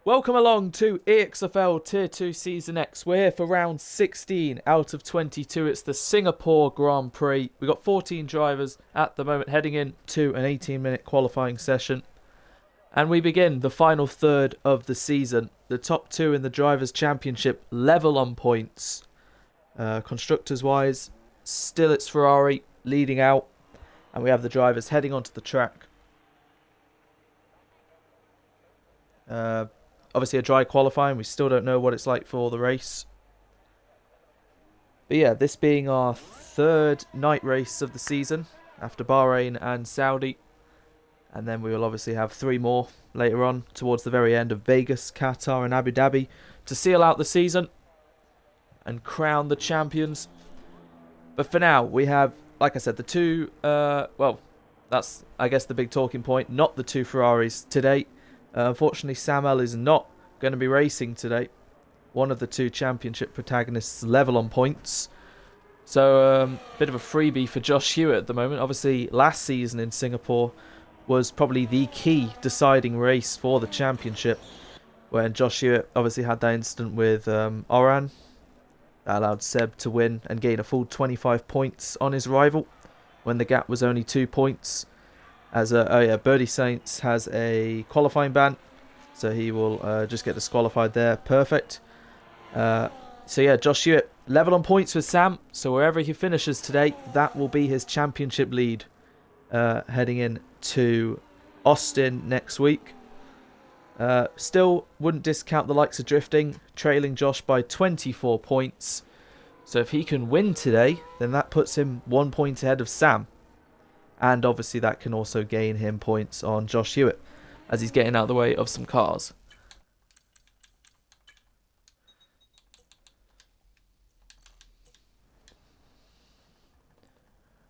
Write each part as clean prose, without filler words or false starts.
Welcome along to EXFL Tier 2 Season X. We're here for round 16 out of 22. It's the Singapore Grand Prix. We've got 14 drivers at the moment heading into an 18-minute qualifying session. And we begin the final third of the season. The top two in the Drivers' Championship level on points. Constructors-wise, still it's Ferrari leading out. And we have the drivers heading onto the track. Obviously a dry qualifying, we still don't know what it's like for the race. But yeah, this being our third night race of the season after Bahrain and Saudi. And then we will obviously have three more later on towards the very end of Vegas, Qatar and Abu Dhabi to seal out the season and crown the champions. But for now, we have, like I said, the two, that's I guess the big talking point, not the two Ferraris today. Unfortunately, Samuel is not going to be racing today. One of the two championship protagonists level on points. So, bit of a freebie for Josh Hewitt at the moment. Obviously, last season in Singapore was probably the key deciding race for the championship, when Josh Hewitt obviously had that incident with Oran. That allowed Seb to win and gain a full 25 points on his rival, when the gap was only 2 points. As Birdie Saints has a qualifying ban, so he will just get disqualified there. Perfect. So yeah, Josh Hewitt level on points with Sam, so wherever he finishes today, that will be his championship lead heading in to Austin next week. Still wouldn't discount the likes of Drifting, trailing Josh by 24 points. So if he can win today, then that puts him 1 point ahead of Sam. And obviously that can also gain him points on Josh Hewitt, as he's getting out of the way of some cars.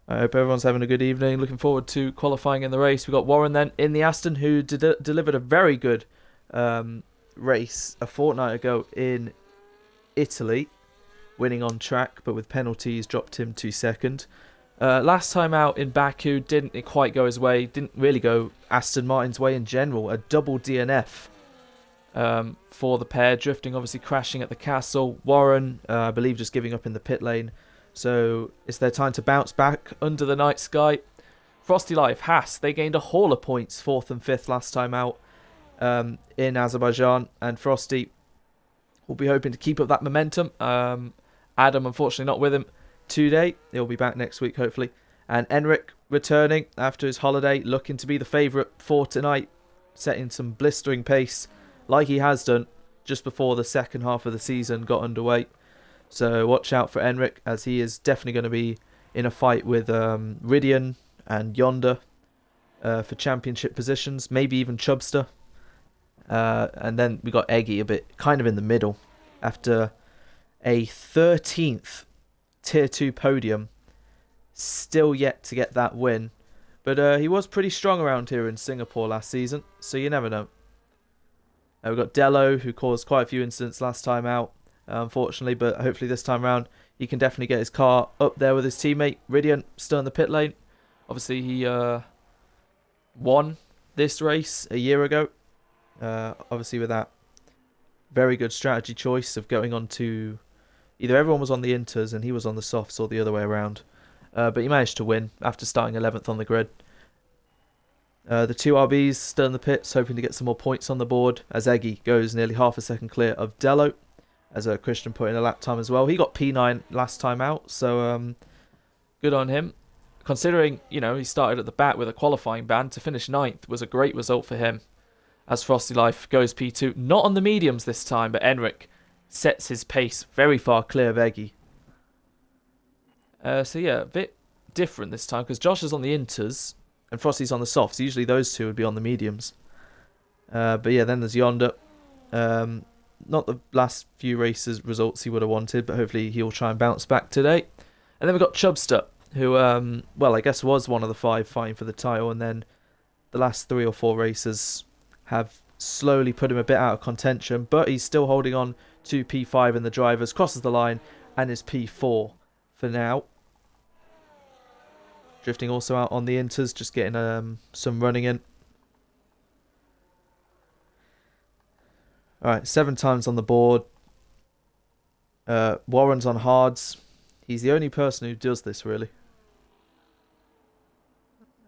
I hope everyone's having a good evening. Looking forward to qualifying in the race. We've got Warren then in the Aston, who delivered a very good race a fortnight ago in Italy, winning on track, but with penalties dropped him to second. Last time out in Baku, didn't quite go his way. Didn't really go Aston Martin's way in general. A double DNF for the pair. Drifting obviously crashing at the castle. Warren, I believe, just giving up in the pit lane. So it's their time to bounce back under the night sky. Frosty Life, Haas, they gained a haul of points, 4th and 5th last time out in Azerbaijan. And Frosty will be hoping to keep up that momentum. Adam, unfortunately, not with him today. He'll be back next week, hopefully. And Enric returning after his holiday, looking to be the favourite for tonight, setting some blistering pace like he has done just before the second half of the season got underway. So watch out for Enric, as he is definitely going to be in a fight with Ridian and Yonder for championship positions, maybe even Chubster. And then we got Eggy a bit kind of in the middle after a 13th Tier 2 podium. Still yet to get that win. But he was pretty strong around here in Singapore last season, so you never know. We've got Dello, who caused quite a few incidents last time out, unfortunately, but hopefully this time around he can definitely get his car up there with his teammate. Ridian still in the pit lane. Obviously he won this race a year ago. Obviously with that very good strategy choice of going on to... Either everyone was on the inters and he was on the softs, or the other way around. But he managed to win after starting 11th on the grid. The two RBs still in the pits, hoping to get some more points on the board, as Eggy goes nearly half a second clear of Dello, as Christian put in a lap time as well. He got P9 last time out, so good on him. Considering, he started at the back with a qualifying ban, to finish 9th was a great result for him. As Frosty Life goes P2, not on the mediums this time, but Enric sets his pace very far clear of Eggy. So yeah, a bit different this time, because Josh is on the inters and Frosty's on the softs. Usually those two would be on the mediums. But yeah, then there's Yonder. Not the last few races results he would have wanted, but hopefully he'll try and bounce back today. And then we've got Chubster, who, I guess was one of the 5 fighting for the title, and then the last 3 or 4 races have slowly put him a bit out of contention, but he's still holding on to P5 in the drivers, crosses the line, and is P4 for now. Drifting also out on the inters, just getting some running in. Alright, 7 times on the board. Warren's on hards. He's the only person who does this, really.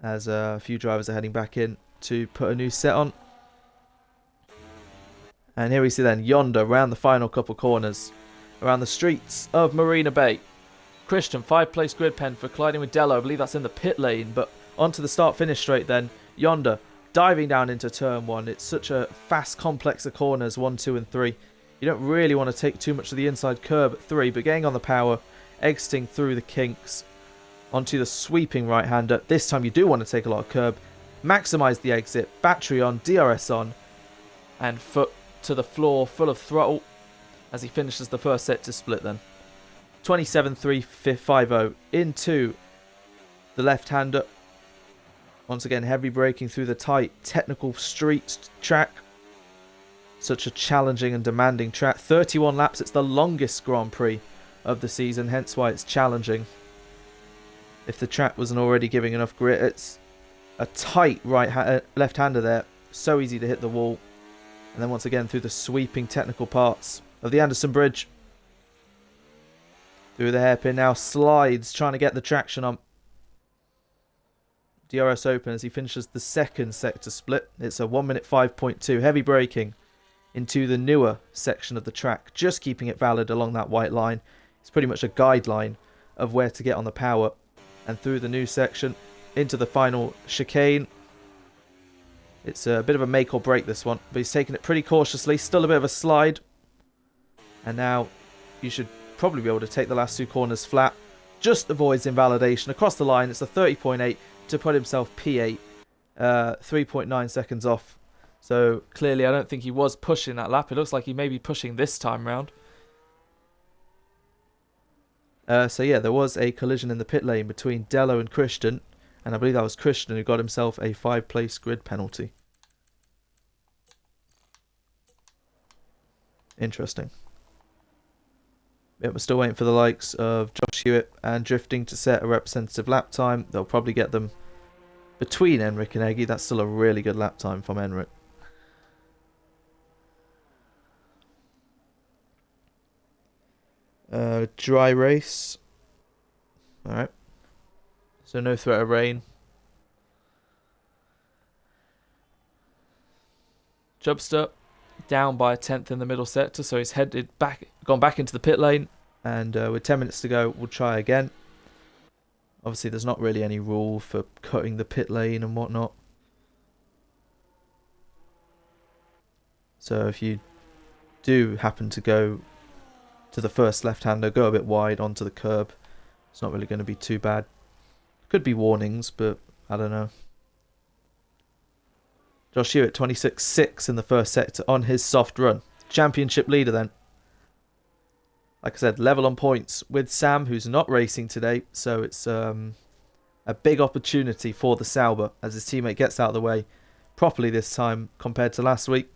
As a few drivers are heading back in to put a new set on. And here we see then Yonder around the final couple corners. Around the streets of Marina Bay. Christian, 5th place grid pen for colliding with Dello. I believe that's in the pit lane. But onto the start-finish straight then. Yonder diving down into turn 1. It's such a fast complex of corners, 1, 2 and 3. You don't really want to take too much of the inside curb at 3. But getting on the power, exiting through the kinks. Onto the sweeping right-hander. This time you do want to take a lot of curb. Maximise the exit. Battery on, DRS on. And foot to the floor, full of throttle. As he finishes the first set to split then. 27.350 into the left-hander. Once again, heavy braking through the tight, technical street track. Such a challenging and demanding track. 31 laps. It's the longest Grand Prix of the season, hence why it's challenging. If the track wasn't already giving enough grit, it's a tight left-hander there. So easy to hit the wall. And then once again through the sweeping technical parts of the Anderson Bridge. Through the hairpin now, slides, trying to get the traction on. DRS open as he finishes the second sector split. It's a 1 minute 5.2. Heavy braking into the newer section of the track. Just keeping it valid along that white line. It's pretty much a guideline of where to get on the power. And through the new section into the final chicane. It's a bit of a make or break, this one. But he's taking it pretty cautiously. Still a bit of a slide. And now you should probably be able to take the last 2 corners flat. Just avoids invalidation across the line. It's a 30.8 to put himself P8. 3.9 seconds off. So clearly I don't think he was pushing that lap. It looks like he may be pushing this time round. So yeah, there was a collision in the pit lane between Dello and Christian. And I believe that was Christian who got himself a 5-place grid penalty. Interesting. Yeah, we're still waiting for the likes of Josh Hewitt and Drifting to set a representative lap time. They'll probably get them between Enric and Eggy. That's still a really good lap time from Enric. Dry race. Alright. So no threat of rain. Jubster down by a 10th in the middle sector, so he's gone back into the pit lane. And with 10 minutes to go, we'll try again. Obviously, there's not really any rule for cutting the pit lane and whatnot. So if you do happen to go to the first left-hander, go a bit wide onto the curb. It's not really going to be too bad. Could be warnings, but I don't know. Josh Hewitt, 26.6 in the first sector on his soft run. Championship leader then. Like I said, level on points with Sam, who's not racing today. So it's a big opportunity for the Sauber as his teammate gets out of the way properly this time compared to last week.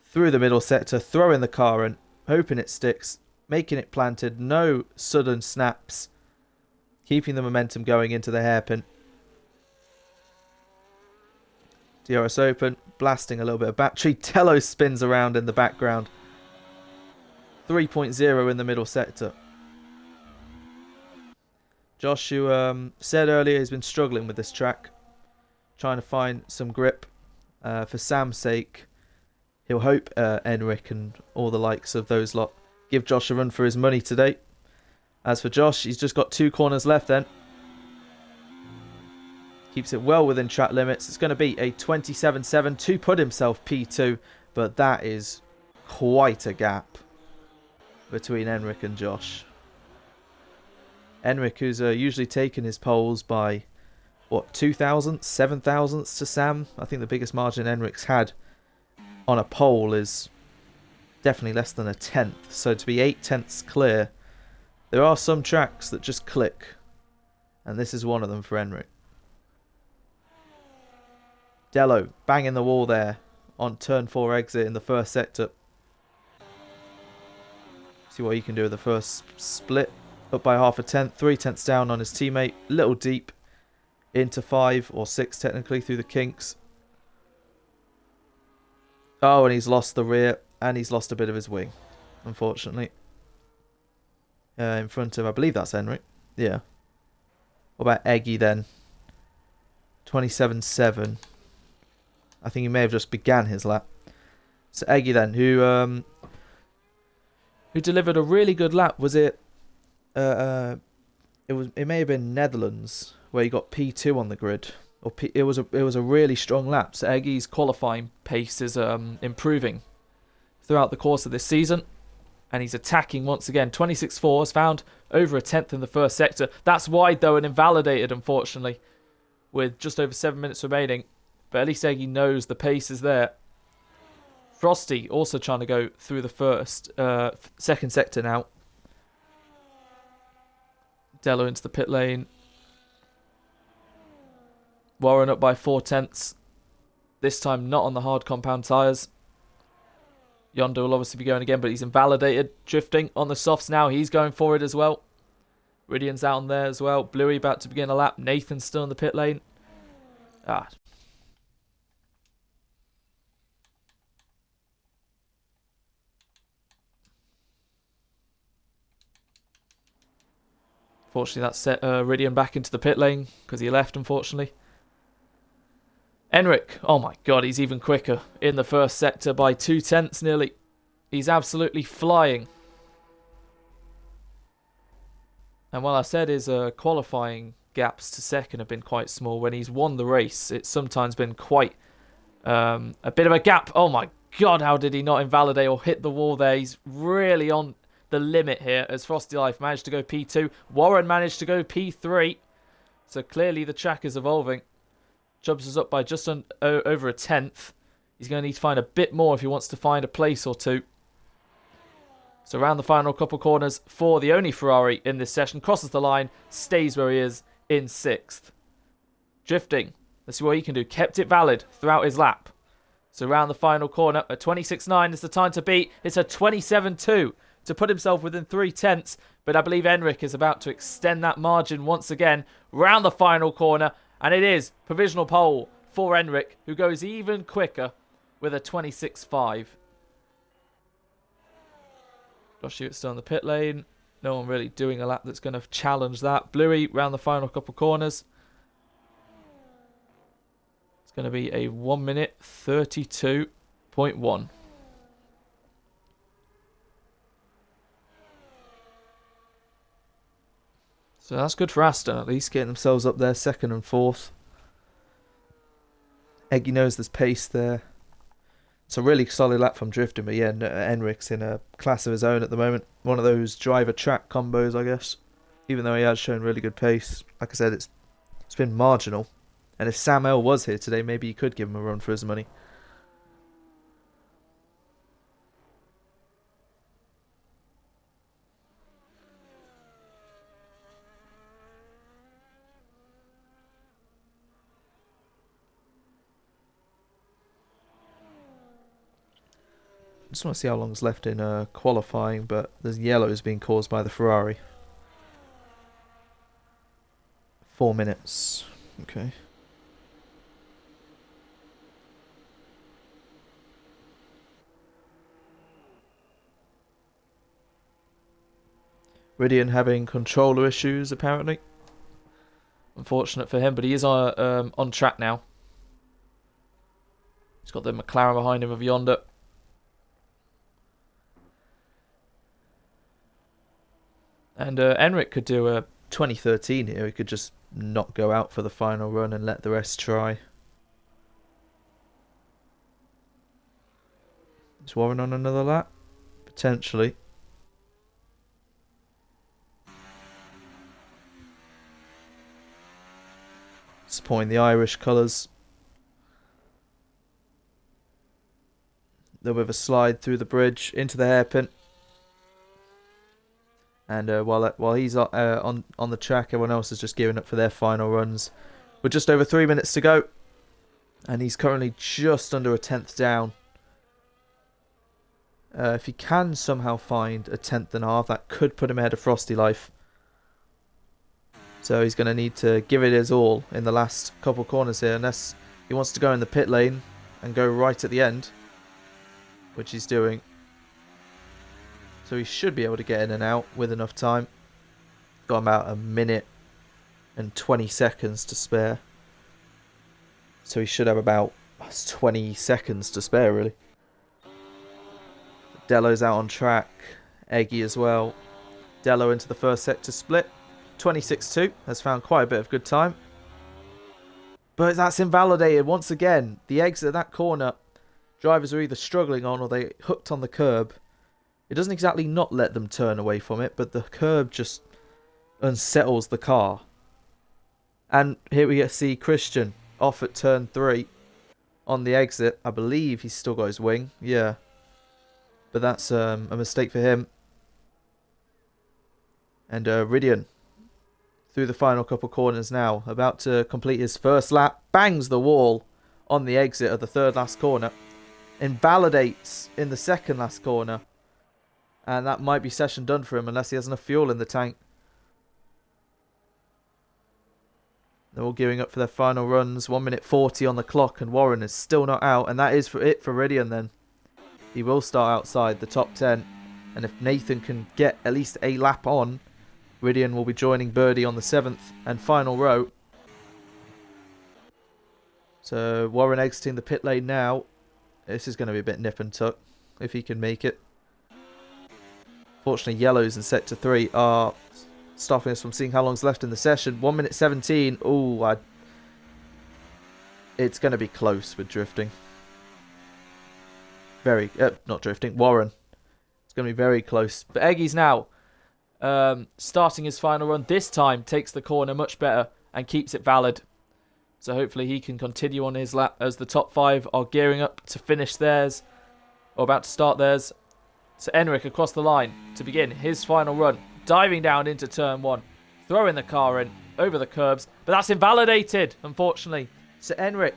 Through the middle sector, throwing the car in, hoping it sticks, making it planted, no sudden snaps, keeping the momentum going into the hairpin. DRS open, blasting a little bit of battery. Tello spins around in the background. 3.0 in the middle sector. Josh, who said earlier he's been struggling with this track, trying to find some grip. For Sam's sake, he'll hope Enric and all the likes of those lot give Josh a run for his money today. As for Josh, he's just got 2 corners left then. Keeps it well within track limits. It's going to be a 27.7 to put himself P2, but that is quite a gap between Enric and Josh. Enric, who's usually taken his poles by, what, 2 thousandths, 7 thousandths to Sam. I think the biggest margin Enric's had on a pole is definitely less than a 10th. So to be 8 tenths clear, there are some tracks that just click. And this is one of them for Enric. Dello banging the wall there on turn 4 exit in the first sector. See what he can do with the first split. Up by half a tenth, 3 tenths down on his teammate. Little deep into 5 or 6 technically through the kinks. Oh, and he's lost the rear, and he's lost a bit of his wing, unfortunately. In front of, I believe that's Henrik. Yeah. What about Eggy then? 27.7. I think he may have just began his lap. So Eggy then, who delivered a really good lap. Was it? It may have been Netherlands where he got P2 on the grid. Or it was a really strong lap. So Eggy's qualifying pace is improving throughout the course of this season. And he's attacking once again. 26.4 has found over a 10th in the first sector. That's wide though and invalidated, unfortunately, with just over 7 minutes remaining. But at least Eggy knows the pace is there. Frosty also trying to go through the second sector now. Dello into the pit lane. Warren up by 4/10. This time not on the hard compound tyres. Yonder will obviously be going again, but he's invalidated. Drifting on the softs now. He's going forward as well. Ridian's out on there as well. Bluey about to begin a lap. Nathan's still in the pit lane. Fortunately, that set Ridian back into the pit lane because he left, unfortunately. Enric, oh my god, he's even quicker in the first sector by 2/10 nearly. He's absolutely flying. And while I said his qualifying gaps to second have been quite small, when he's won the race, it's sometimes been quite a bit of a gap. Oh my god, how did he not invalidate or hit the wall there? He's really on the limit here as Frosty Life managed to go P2. Warren managed to go P3. So clearly the track is evolving. Chubbs is up by just over a 10th. He's going to need to find a bit more if he wants to find a place or two. So around the final couple corners for the only Ferrari in this session. Crosses the line, stays where he is in 6th. Drifting. Let's see what he can do. Kept it valid throughout his lap. So around the final corner, a 26.9 is the time to beat. It's a 27.2 to put himself within 3/10. But I believe Enric is about to extend that margin once again. Round the final corner. And it is provisional pole for Enric, who goes even quicker with a 26.5. Josh Hewitt's still in the pit lane. No one really doing a lap that's going to challenge that. Bluey round the final couple corners. It's going to be a 1 minute 32.1. So that's good for Aston, at least, getting themselves up there, 2nd and 4th. Eggy knows there's pace there. It's a really solid lap from Drifting, but yeah, Enric's in a class of his own at the moment. One of those driver-track combos, I guess. Even though he has shown really good pace. Like I said, it's been marginal. And if Sam L was here today, maybe you could give him a run for his money. Just want to see how long's left in qualifying, but there's yellows being caused by the Ferrari. 4 minutes. Okay. Ridian having controller issues, apparently. Unfortunate for him, but he is on track now. He's got the McLaren behind him of Yonder. And Enric could do a 2013 here. He could just not go out for the final run and let the rest try. Is Warren on another lap? Potentially. Supporting the Irish colours. Then with a slide through the bridge into the hairpin. And while he's on the track, everyone else is just gearing up for their final runs. With just over 3 minutes to go. And he's currently just under a 10th down. If he can somehow find a 10th and a half, that could put him ahead of Frosty Life. So he's going to need to give it his all in the last couple corners here. Unless he wants to go in the pit lane and go right at the end. which he's doing. So he should be able to get in and out with enough time. Got about a minute and 20 seconds to spare. So he should have about 20 seconds to spare, really. Dello's out on track. Eggy as well. Dello into the first sector split. 26-2. Has found quite a bit of good time. But that's invalidated once again. The exit of that corner, drivers are either struggling on or they hooked on the curb. It doesn't exactly not let them turn away from it, but the curb just unsettles the car. And here we see Christian off at turn 3 on the exit. I believe he's still got his wing. Yeah. But that's a mistake for him. And Ridian through the final couple corners now. About to complete his first lap. Bangs the wall on the exit of the third last corner. Invalidates in the second last corner. And that might be session done for him unless he has enough fuel in the tank. They're all gearing up for their final runs. 1 minute 40 on the clock and Warren is still not out. And that is it for Ridian then. He will start outside the top 10. And if Nathan can get at least a lap on, Ridian will be joining Birdie on the 7th and final row. So Warren exiting the pit lane now. This is going to be a bit nip and tuck if he can make it. Fortunately, yellows in sector 3 are stopping us from seeing how long's left in the session. 1 minute 17. Ooh, it's going to be close with drifting. Not drifting. Warren. It's going to be very close. But Eggy's now starting his final run. This time takes the corner much better and keeps it valid. So hopefully he can continue on his lap as the top 5 are gearing up to finish theirs. Or about to start theirs. So Enric across the line to begin his final run. Diving down into turn 1. Throwing the car in over the curbs. But that's invalidated, unfortunately. So Enric,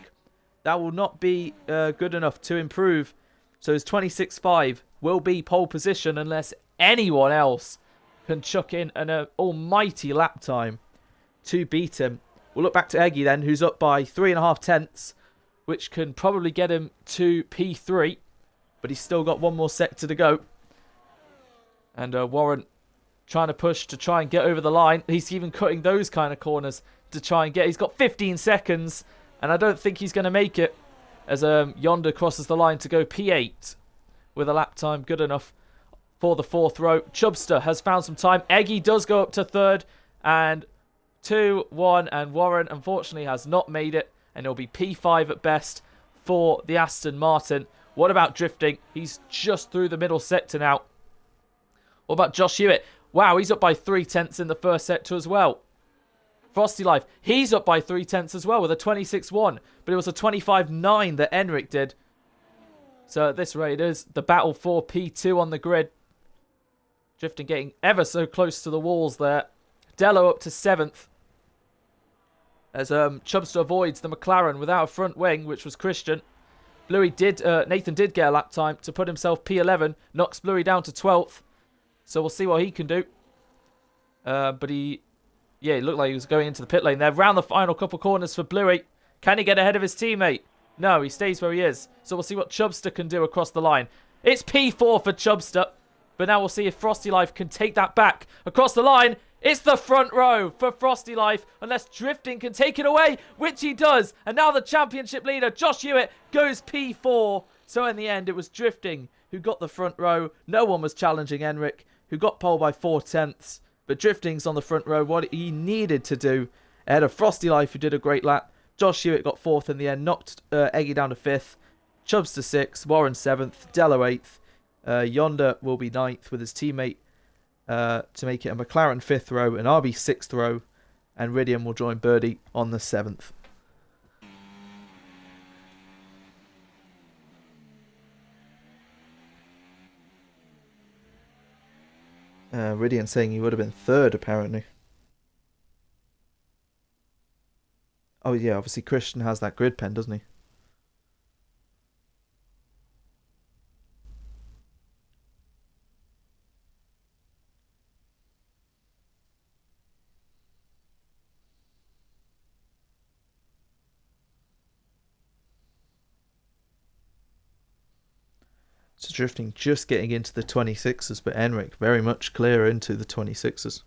that will not be good enough to improve. So his 26.5 will be pole position unless anyone else can chuck in an almighty lap time to beat him. We'll look back to Eggy then, who's up by 3.5 tenths, which can probably get him to P3. But he's still got one more sector to go. And Warren trying to push to try and get over the line. He's even cutting those kind of corners to try and get. He's got 15 seconds. And I don't think he's going to make it. As Yonder crosses the line to go P8. With a lap time good enough for the 4th row. Chubster has found some time. Eggy does go up to 3rd. And 2, 1. And Warren unfortunately has not made it. And it'll be P5 at best for the Aston Martin. What about drifting? He's just through the middle sector now. What about Josh Hewitt? Wow, he's up by 3 tenths in the first sector as well. Frosty Life, he's up by 3 tenths as well with a 26.1. But it was a 25.9 that Enric did. So at this rate, it is the battle for P2 on the grid. Drifting getting ever so close to the walls there. Dello up to 7th. As Chubster avoids the McLaren without a front wing, which was Christian. Nathan did get a lap time to put himself P11. Knocks Bluey down to 12th. So we'll see what he can do. But he looked like he was going into the pit lane there. Round the final couple corners for Bluey. Can he get ahead of his teammate? No, he stays where he is. So we'll see what Chubster can do across the line. It's P4 for Chubster. But now we'll see if Frosty Life can take that back. Across the line, it's the front row for Frosty Life. Unless Drifting can take it away, which he does. And now the championship leader, Josh Hewitt, goes P4. So in the end, it was Drifting who got the front row. No one was challenging Enric, who got pole by 4 tenths. But Drifting's on the front row, what he needed to do. Ahead of Frosty Life, who did a great lap. Josh Hewitt got 4th in the end, knocked Eggy down to 5th. Chubbs to 6th, Warren 7th, Dello 8th. Yonder will be 9th with his teammate to make it a McLaren 5th row, an RB 6th row, and Ridian will join Birdie on the 7th. Ridian saying he would have been 3rd apparently. Oh yeah, obviously Christian has that grid pen, doesn't he? So drifting just getting into the 26s, but Enric very much clear into the 26s.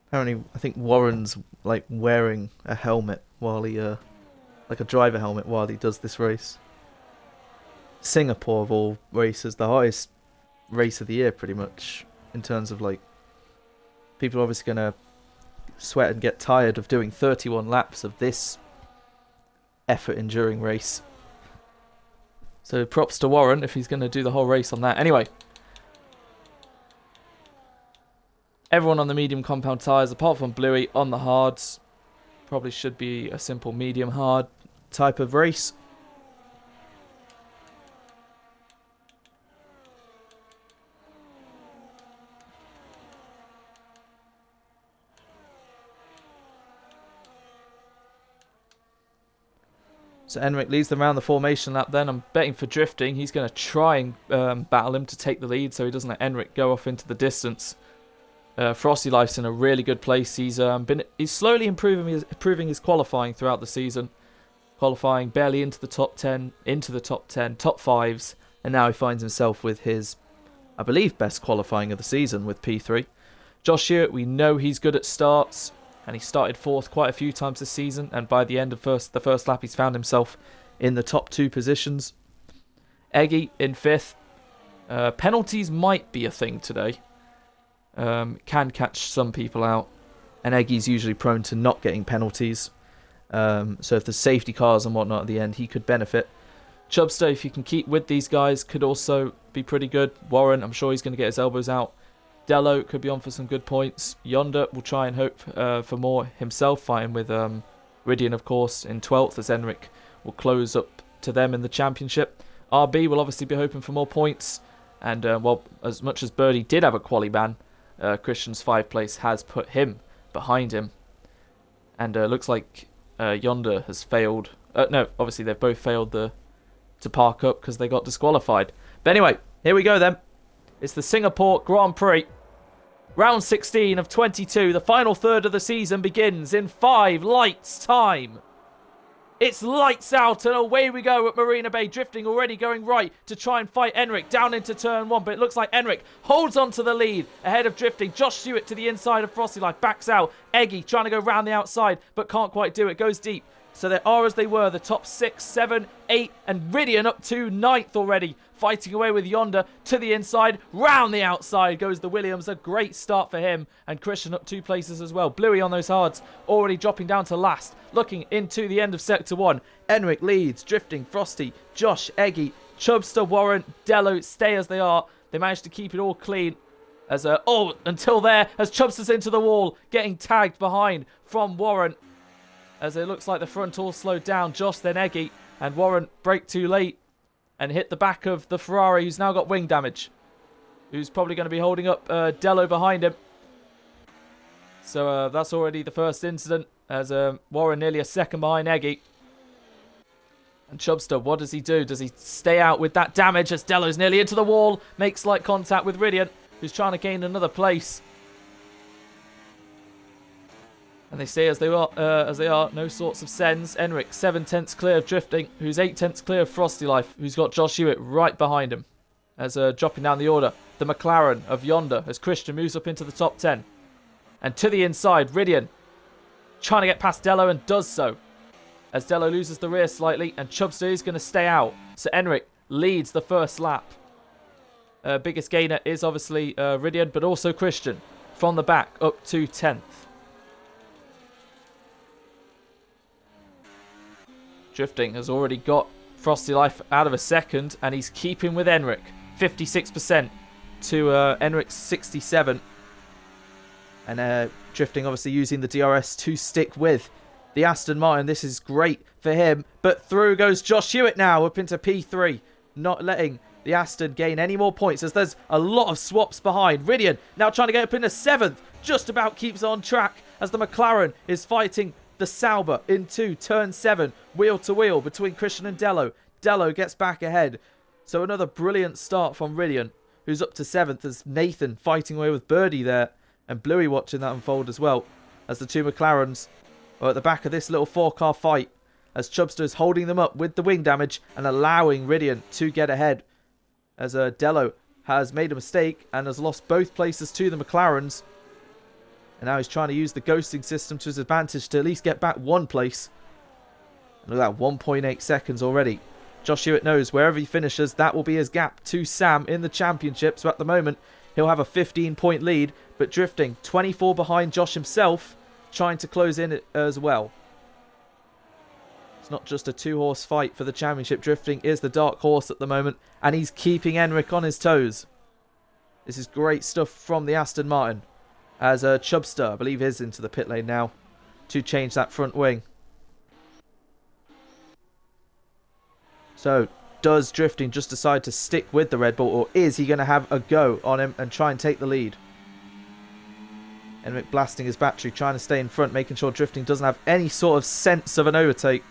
Apparently, I think Warren's like wearing a helmet while he, like a driver helmet while he does this race. Singapore of all races, the highest race of the year, pretty much, in terms of like people are obviously gonna sweat and get tired of doing 31 laps of this effort enduring race. So props to Warren if he's gonna do the whole race on that. Anyway. Everyone on the medium compound tyres, apart from Bluey, on the hards. Probably should be a simple medium hard type of race. So Enric leads them around the formation lap then. I'm betting for drifting. He's going to try and battle him to take the lead so he doesn't let Enric go off into the distance. Frosty Life's in a really good place. He's slowly improving his qualifying throughout the season. Qualifying barely into the top 10, top 5s, and now he finds himself with his, I believe, best qualifying of the season with P3. Josh Hewitt, we know he's good at starts, and he started 4th quite a few times this season, and by the end of the first lap he's found himself in the top 2 positions. Eggy in 5th. Penalties might be a thing today. Can catch some people out, and Eggy's usually prone to not getting penalties. So if there's safety cars and whatnot at the end, he could benefit. Chubster, if you can keep with these guys, could also be pretty good. Warren, I'm sure he's going to get his elbows out. Dello could be on for some good points. Yonder will try and hope for more himself, fighting with Ridian, of course, in 12th, as Enric will close up to them in the championship. RB will obviously be hoping for more points, and well, as much as Birdie did have a quali ban, Christian's 5th place has put him behind him, and looks like Yonder has failed. No, obviously they've both failed to park up because they got disqualified. But anyway, here we go then. It's the Singapore Grand Prix. Round 16 of 22. The final third of the season begins in 5 lights time. It's lights out and away we go at Marina Bay. Drifting already going right to try and fight Enric down into turn 1. But it looks like Enric holds on to the lead ahead of Drifting. Josh Stewart to the inside of Frosty Life. Backs out. Eggy trying to go round the outside but can't quite do it. Goes deep. So they are as they were. The top 6, 7, 8 and Ridian up to 9th already. Fighting away with Yonder to the inside. Round the outside goes the Williams. A great start for him. And Christian up 2 places as well. Bluey on those hards. Already dropping down to last. Looking into the end of Sector 1. Enric leads. Drifting, Frosty, Josh, Eggy, Chubster, Warren, Dello stay as they are. They managed to keep it all clean. As until there, as Chubster's into the wall. Getting tagged behind from Warren. As it looks like the front all slowed down. Josh, then Eggy. And Warren brake too late. And hit the back of the Ferrari, who's now got wing damage. Who's probably going to be holding up Dello behind him. So that's already the first incident. As Warren nearly a second behind Eggy. And Chubster, what does he do? Does he stay out with that damage as Dello's nearly into the wall? Makes slight contact with Ridian, who's trying to gain another place. And they stay as they are, no sorts of sends. Enric 7/10 clear of Drifting, who's 8/10 clear of Frosty Life, who's got Josh Hewitt right behind him. As dropping down the order, the McLaren of Yonder, as Christian moves up into the top 10. And to the inside, Ridian trying to get past Dello and does so. As Dello loses the rear slightly, and Chubster is going to stay out. So Enric leads the first lap. Biggest gainer is obviously Ridian, but also Christian from the back up to 10th. Drifting has already got Frosty Life out of a second, and he's keeping with Enric. 56% to Enric's 67. And Drifting obviously using the DRS to stick with the Aston Martin. This is great for him. But through goes Josh Hewitt now up into P3. Not letting the Aston gain any more points as there's a lot of swaps behind. Ridian now trying to get up into 7th. Just about keeps on track as the McLaren is fighting the Sauber into turn 7. Wheel to wheel between Christian and Dello. Dello gets back ahead. So another brilliant start from Ridian, who's up to 7th as Nathan fighting away with Birdie there. And Bluey watching that unfold as well. As the two McLarens are at the back of this little 4-car fight. As Chubster is holding them up with the wing damage and allowing Ridian to get ahead. As Dello has made a mistake and has lost both places to the McLarens. And now he's trying to use the ghosting system to his advantage to at least get back one place. And look at that, 1.8 seconds already. Josh Hewitt knows wherever he finishes, that will be his gap to Sam in the championship. So at the moment, he'll have a 15-point lead. But Drifting, 24 behind Josh himself, trying to close in as well. It's not just a two-horse fight for the championship. Drifting is the dark horse at the moment. And he's keeping Enric on his toes. This is great stuff from the Aston Martin. As Chubster, I believe, is into the pit lane now to change that front wing. So, does Drifting just decide to stick with the Red Bull, or is he going to have a go on him and try and take the lead? Enric blasting his battery, trying to stay in front, making sure Drifting doesn't have any sort of sense of an overtake.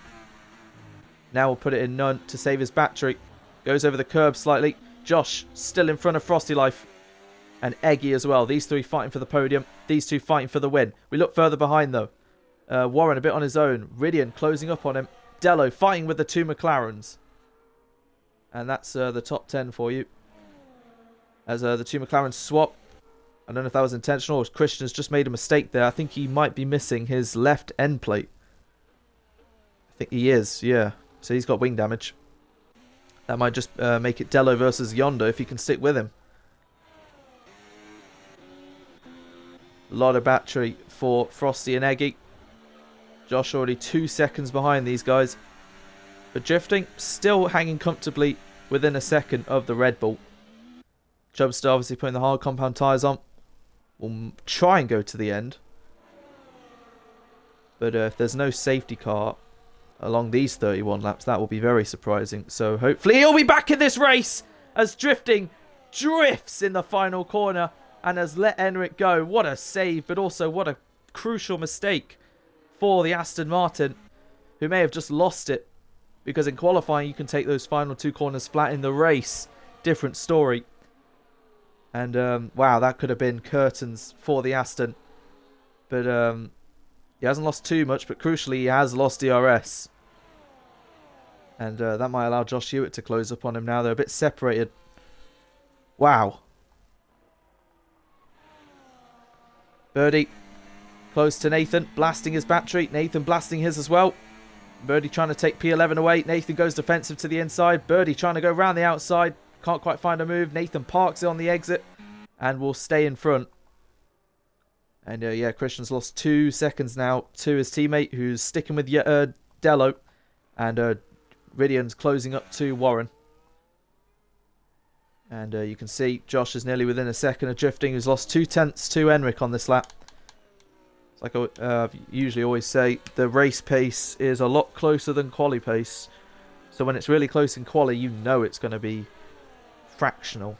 Now we'll put it in none to save his battery. Goes over the curb slightly. Josh still in front of Frosty Life. And Eggy as well. These three fighting for the podium. These two fighting for the win. We look further behind though. Warren a bit on his own. Ridian closing up on him. Dello fighting with the two McLarens. And that's the top 10 for you. As the two McLarens swap. I don't know if that was intentional or Christian's just made a mistake there. I think he might be missing his left end plate. I think he is, yeah. So he's got wing damage. That might just make it Dello versus Yonder if he can stick with him. A lot of battery for Frosty and Eggy. Josh already 2 seconds behind these guys. But Drifting still hanging comfortably within a second of the Red Bull. Chubster obviously putting the hard compound tyres on. We'll try and go to the end. But if there's no safety car along these 31 laps, that will be very surprising. So hopefully he'll be back in this race as Drifting drifts in the final corner and has let Enric go. What a save, but also what a crucial mistake for the Aston Martin, who may have just lost it. Because in qualifying, you can take those final two corners flat. In the race, different story. And, wow, that could have been curtains for the Aston. But he hasn't lost too much, but crucially, he has lost DRS. And that might allow Josh Hewitt to close up on him now. They're a bit separated. Wow. Birdie close to Nathan, blasting his battery. Nathan blasting his as well. Birdie trying to take P11 away. Nathan goes defensive to the inside. Birdie trying to go around the outside. Can't quite find a move. Nathan parks it on the exit and will stay in front. And yeah, Christian's lost 2 seconds now to his teammate, who's sticking with Dello. And Ridian's closing up to Warren. And you can see Josh is nearly within a second of Drifting, who's lost 2/10 to Enric on this lap. It's like I usually always say, the race pace is a lot closer than quali pace. So when it's really close in quali, you know it's going to be fractional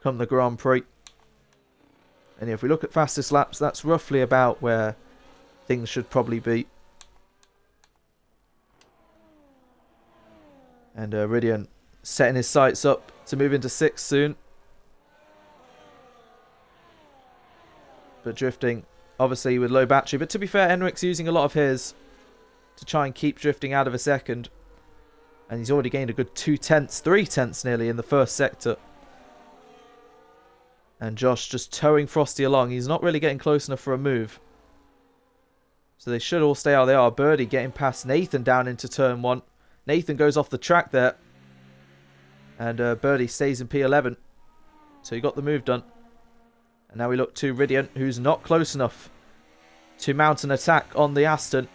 come the Grand Prix. And if we look at fastest laps, that's roughly about where things should probably be. And Ridian setting his sights up to move into 6th soon. But Drifting obviously with low battery. But to be fair, Enric's using a lot of his to try and keep drifting out of a second. And he's already gained a good 2/10, 3/10 nearly in the first sector. And Josh just towing Frosty along. He's not really getting close enough for a move. So they should all stay how they are. Birdie getting past Nathan down into turn 1. Nathan goes off the track there. And Birdie stays in P11. So he got the move done. And now we look to Ridian, who's not close enough to mount an attack on the Aston.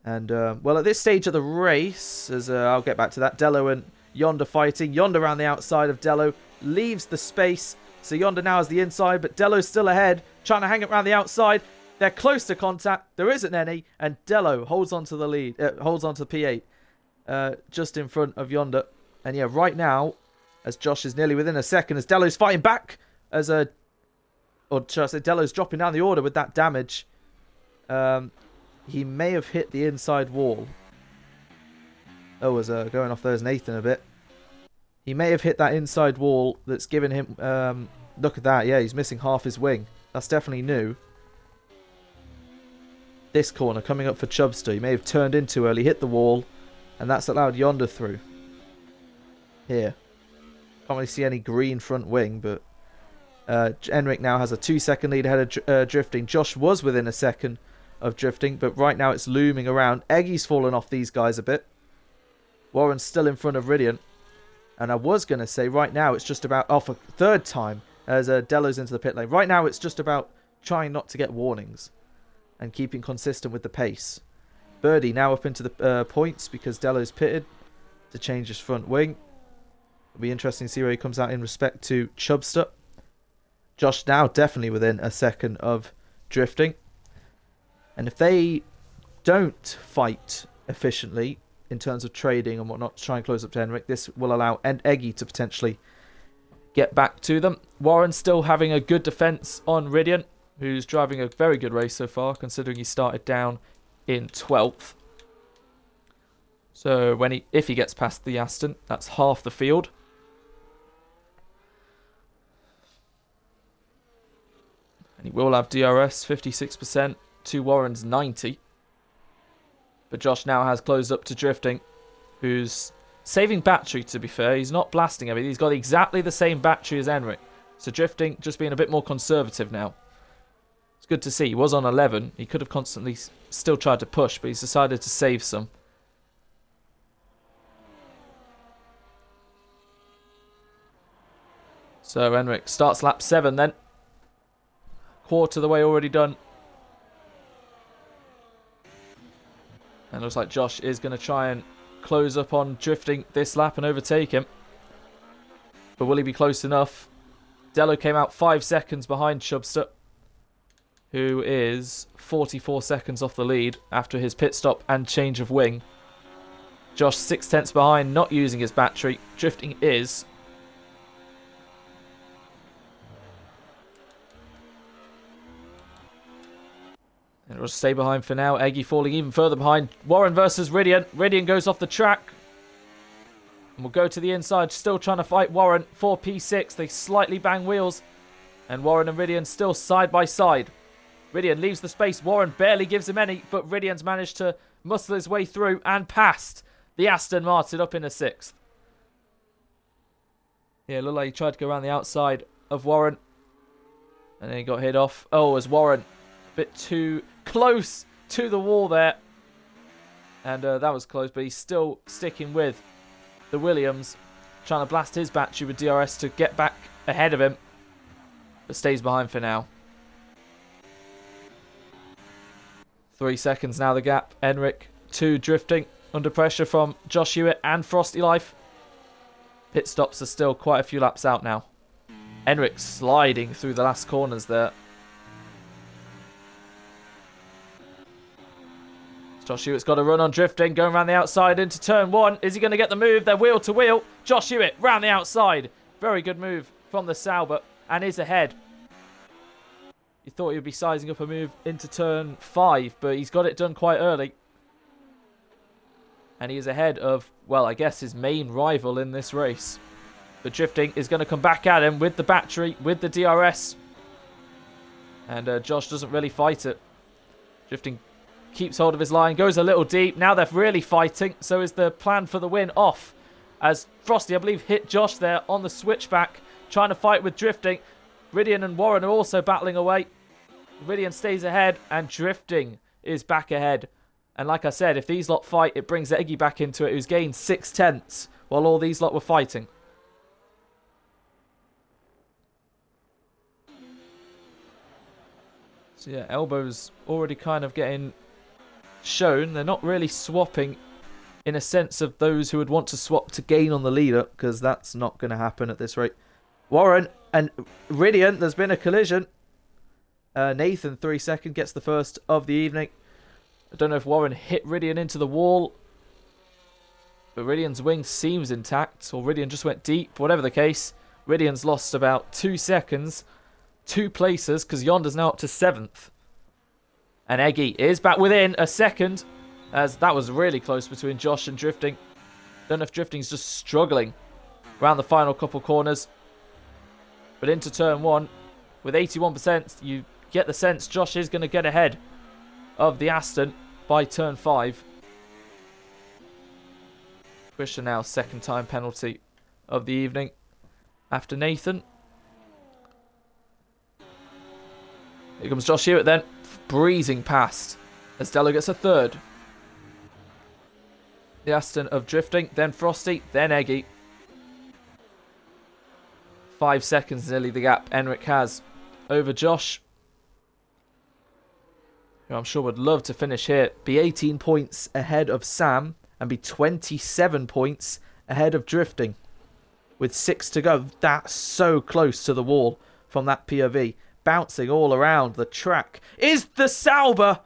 And, well, at this stage of the race, as I'll get back to that, Dello and Yonder fighting. Yonder around the outside of Dello, leaves the space. So Yonder now has the inside, but Dello's still ahead, trying to hang it around the outside. They're close to contact. There isn't any, and Dello holds on to the lead, holds on to P8, just in front of Yonder. And yeah, right now, as Josh is nearly within a second, as Dello's fighting back, or should I say, Dello's dropping down the order with that damage. He may have hit the inside wall. Oh, was going off there as Nathan a bit. He may have hit that inside wall that's given him... look at that. Yeah, he's missing half his wing. That's definitely new. This corner coming up for Chubster. He may have turned in too early, hit the wall, and that's allowed Yonder through. Here. Can't really see any green front wing, but... Enric now has a 2-second lead ahead of Drifting. Josh was within a second of Drifting, but right now it's looming around. Eggy's fallen off these guys a bit. Warren's still in front of Ridian. And I was going to say right now it's just about... Oh, for third time as Dello's into the pit lane. Right now it's just about trying not to get warnings and keeping consistent with the pace. Birdie now up into the points because Dello's pitted to change his front wing. It'll be interesting to see where he comes out in respect to Chubster. Josh now definitely within a second of Drifting. And if they don't fight efficiently in terms of trading and whatnot to try and close up to Henrik, this will allow Eggy to potentially get back to them. Warren still having a good defence on Ridian, who's driving a very good race so far, considering he started down in 12th. So if he gets past the Aston, that's half the field. And he will have DRS 56%. To Warren's 90. But Josh now has closed up to Drifting, who's saving battery, to be fair. He's not blasting everything. He's got exactly the same battery as Enric. So Drifting just being a bit more conservative now. It's good to see. He was on 11. He could have constantly still tried to push, but he's decided to save some. So Enric starts lap 7 then. Quarter of the way already done. And it looks like Josh is going to try and close up on Drifting this lap and overtake him. But will he be close enough? Dello came out 5 seconds behind Chubster, who is 44 seconds off the lead after his pit stop and change of wing. Josh 6/10 behind, not using his battery. Drifting is. And it'll stay behind for now. Eggy falling even further behind. Warren versus Ridian. Ridian goes off the track. And we'll go to the inside. Still trying to fight Warren for P6. They slightly bang wheels. And Warren and Ridian still side by side. Ridian leaves the space. Warren barely gives him any. But Ridian's managed to muscle his way through and past the Aston Martin up in a 6th. Yeah, looked like he tried to go around the outside of Warren. And then he got hit off. Oh, as Warren a bit too close to the wall there. And that was close, but he's still sticking with the Williams. Trying to blast his battery with DRS to get back ahead of him. But stays behind for now. 3 seconds now the gap. Enric 2 Drifting. Under pressure from Josh Hewitt and Frosty Life. Pit stops are still quite a few laps out now. Enric sliding through the last corners there. Josh Hewitt's got a run on Drifting, going around the outside into turn 1. Is he going to get the move? They're wheel to wheel. Josh Hewitt round the outside. Very good move from the Sauber and is ahead. You thought he would be sizing up a move into turn 5, but he's got it done quite early. And he is ahead of, well, I guess his main rival in this race. But Drifting is going to come back at him with the battery, with the DRS. And Josh doesn't really fight it. Drifting keeps hold of his line, goes a little deep. Now they're really fighting. So is the plan for the win off. As Frosty, I believe, hit Josh there on the switchback. Trying to fight with Drifting. Ridian and Warren are also battling away. Ridian stays ahead and Drifting is back ahead. And like I said, if these lot fight, it brings Eggy back into it, who's gained 6/10 while all these lot were fighting. So yeah, Elbow's already kind of getting shown. They're not really swapping in a sense of those who would want to swap to gain on the leader, because that's not going to happen at this rate. Warren and Ridian, there's been a collision. Nathan, 3 second, gets the first of the evening. I don't know if Warren hit Ridian into the wall, but Ridian's wing seems intact, or Ridian just went deep. Whatever the case, Ridian's lost about 2 seconds, 2 places, because Yonder's now up to 7th. And Eggy is back within a second, as that was really close between Josh and Drifting. Don't know if Drifting's just struggling around the final couple corners. But into turn 1, with 81%, you get the sense Josh is going to get ahead of the Aston by turn 5. Christian now, second time penalty of the evening after Nathan. Here comes Josh Hewitt then, breezing past as Dello gets a third. The Aston of Drifting, then Frosty, then Eggy. 5 seconds nearly the gap Enric has over Josh, who I'm sure would love to finish here. Be 18 points ahead of Sam and be 27 points ahead of Drifting with 6 to go. That's so close to the wall from that POV. Bouncing all around the track is the Sauber,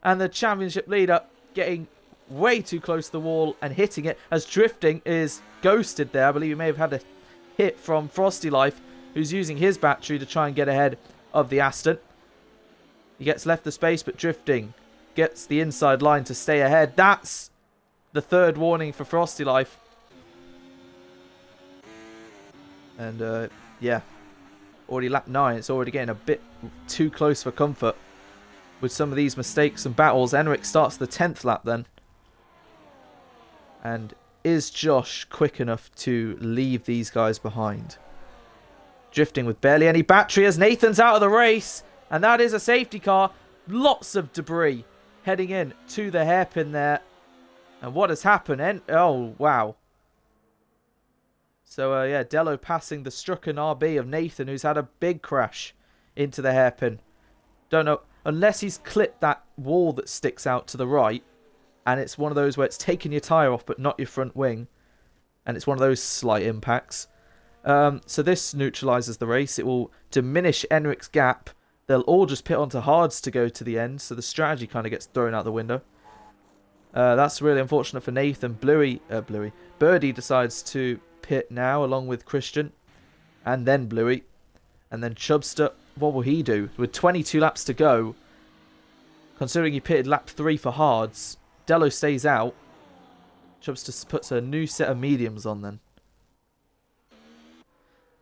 and the championship leader getting way too close to the wall and hitting it as Drifting is ghosted there. I believe he may have had a hit from Frosty Life, who's using his battery to try and get ahead of the Aston. He gets left the space, but Drifting gets the inside line to stay ahead. That's the third warning for Frosty Life. And yeah, already lap 9. It's already getting a bit too close for comfort with some of these mistakes and battles. Enric starts the 10th lap then. And is Josh quick enough to leave these guys behind? Drifting with barely any battery as Nathan's out of the race. And that is a safety car. Lots of debris heading in to the hairpin there. And what has happened? Oh, wow. So, yeah, Dello passing the Strucken RB of Nathan, who's had a big crash into the hairpin. Don't know. Unless he's clipped that wall that sticks out to the right. And it's one of those where it's taken your tyre off but not your front wing. And it's one of those slight impacts. So this neutralises the race. It will diminish Enric's gap. They'll all just pit onto hards to go to the end. So the strategy kind of gets thrown out the window. That's really unfortunate for Nathan. Birdie decides to pit now along with Christian. And then Bluey. And then Chubster. What will he do? With 22 laps to go. Considering he pitted lap 3 for hards. Dello stays out. Chubster puts a new set of mediums on then.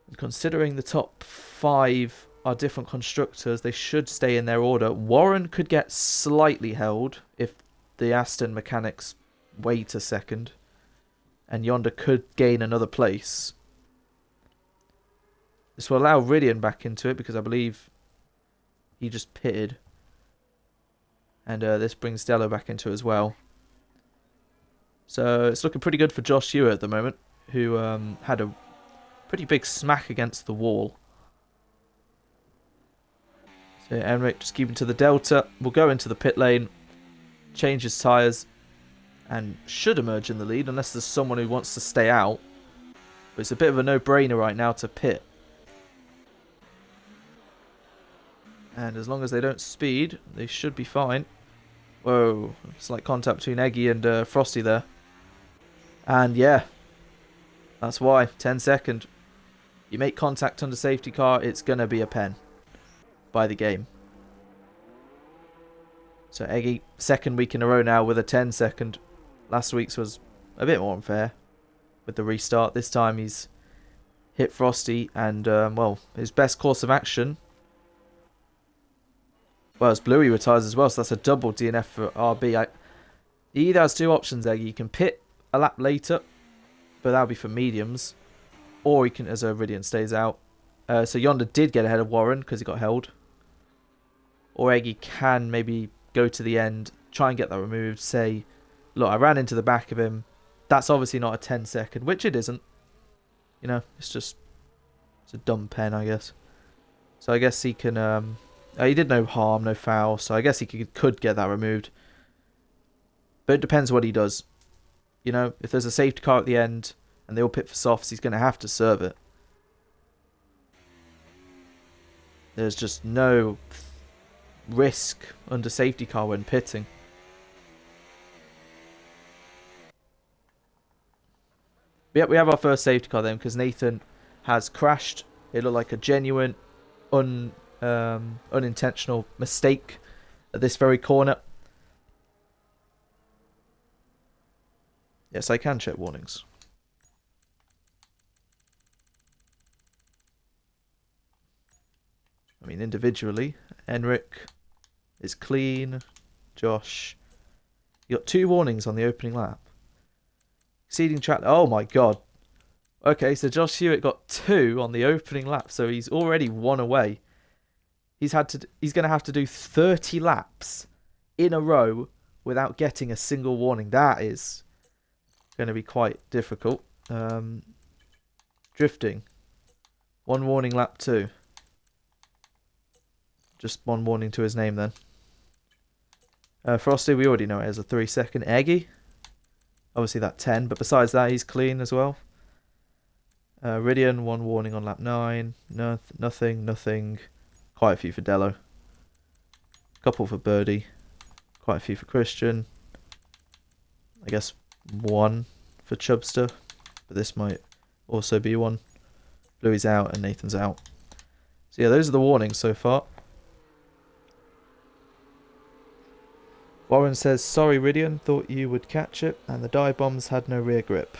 And considering the top 5 are different constructors, they should stay in their order. Warren could get slightly held if the Aston mechanics wait a second. And Yonder could gain another place. This will allow Ridian back into it because I believe he just pitted. And this brings Dello back into it as well. So it's looking pretty good for Josh Hewitt at the moment, who had a pretty big smack against the wall. So Enric just keeping to the delta. Will go into the pit lane, change his tyres, and should emerge in the lead unless there's someone who wants to stay out. But it's a bit of a no-brainer right now to pit. And as long as they don't speed, they should be fine. Whoa, slight contact between Eggy and Frosty there. And yeah, that's why. 10 second. You make contact under safety car, it's going to be a pen by the game. So Eggy, second week in a row now with a 10 second. Last week's was a bit more unfair with the restart. This time he's hit Frosty and, well, his best course of action Well, as Bluey retires as well, so that's a double DNF for RB. He either has two options there. You can pit a lap later, but that'll be for mediums. Or he can, as Iridian stays out. So Yonder did get ahead of Warren because he got held. Or Eggy can maybe go to the end, try and get that removed, say, look, I ran into the back of him. That's obviously not a 10-second, which it isn't. You know, it's a dumb pen, I guess. So I guess he can, he did no harm, no foul, so I guess he could get that removed. But it depends what he does. You know, if there's a safety car at the end and they all pit for softs, he's going to have to serve it. There's just no risk under safety car when pitting. Yep, we have our first safety car then because Nathan has crashed. It looked like a genuine, unintentional mistake at this very corner. Yes, I can check warnings. I mean, individually, Enric is clean. Josh, you got 2 warnings on the opening lap. Exceeding track. Oh my god. Okay, so Josh Hewitt got 2 on the opening lap, so he's already 1 away. He's going to have to do 30 laps in a row without getting a single warning. That is going to be quite difficult. Drifting. 1 warning lap 2. Just 1 warning to his name then. Frosty, we already know it as a 3-second. Eggy. Obviously that 10, but besides that, he's clean as well. Ridian, 1 warning on lap 9. Nothing. Quite a few for Dello. Couple for Birdie. Quite a few for Christian. I guess 1 for Chubster. But this might also be 1. Bluey's out and Nathan's out. So yeah, those are the warnings so far. Warren says, sorry Ridian, thought you would catch it, and the dive bombs had no rear grip.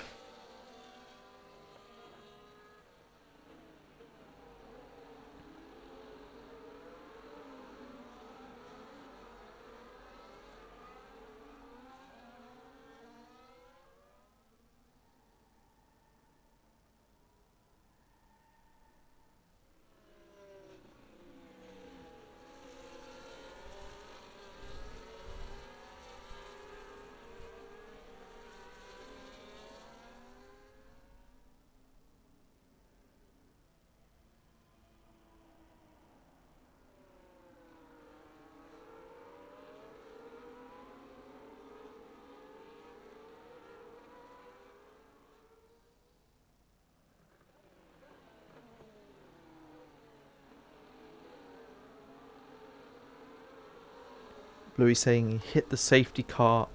Bluey saying he hit the safety car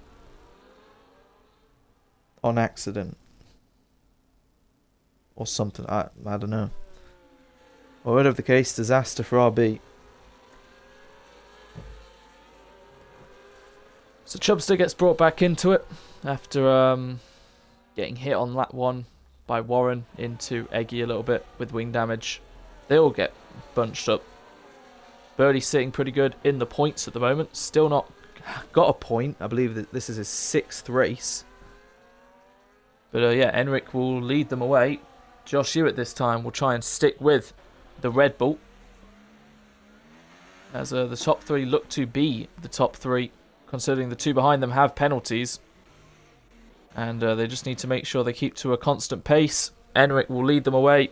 on accident. Or something. I don't know. Well, whatever the case, disaster for RB. So Chubster gets brought back into it after getting hit on lap 1 by Warren into Eggy a little bit with wing damage. They all get bunched up. Birdie's sitting pretty good in the points at the moment. Still not got a point. I believe that this is his 6th race. But yeah, Enric will lead them away. Josh Hewitt this time will try and stick with the Red Bull. As the top 3 look to be the top 3, considering the 2 behind them have penalties. And they just need to make sure they keep to a constant pace. Enric will lead them away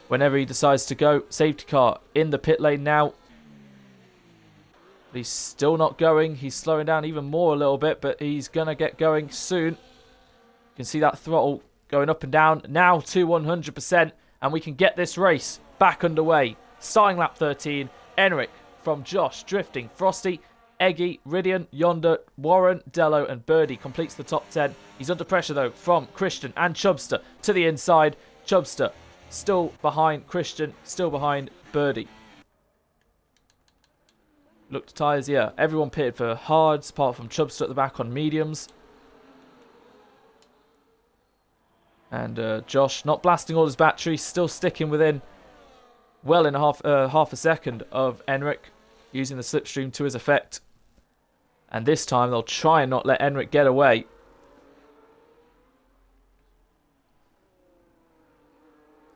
whenever he decides to go. Safety car in the pit lane now. He's still not going. He's slowing down even more a little bit, but he's going to get going soon. You can see that throttle going up and down. Now to 100%, and we can get this race back underway. Starting lap 13, Enric from Josh, drifting. Frosty, Eggy, Ridian, Yonder, Warren, Dello, and Birdie completes the top 10. He's under pressure, though, from Christian and Chubster to the inside. Chubster still behind Christian, still behind Birdie. Look to tyres, yeah. Everyone pitted for hards, apart from Chubster at the back on mediums. And Josh not blasting all his batteries, still sticking within well in half a second of Enric. using the slipstream to his effect. And this time they'll try and not let Enric get away.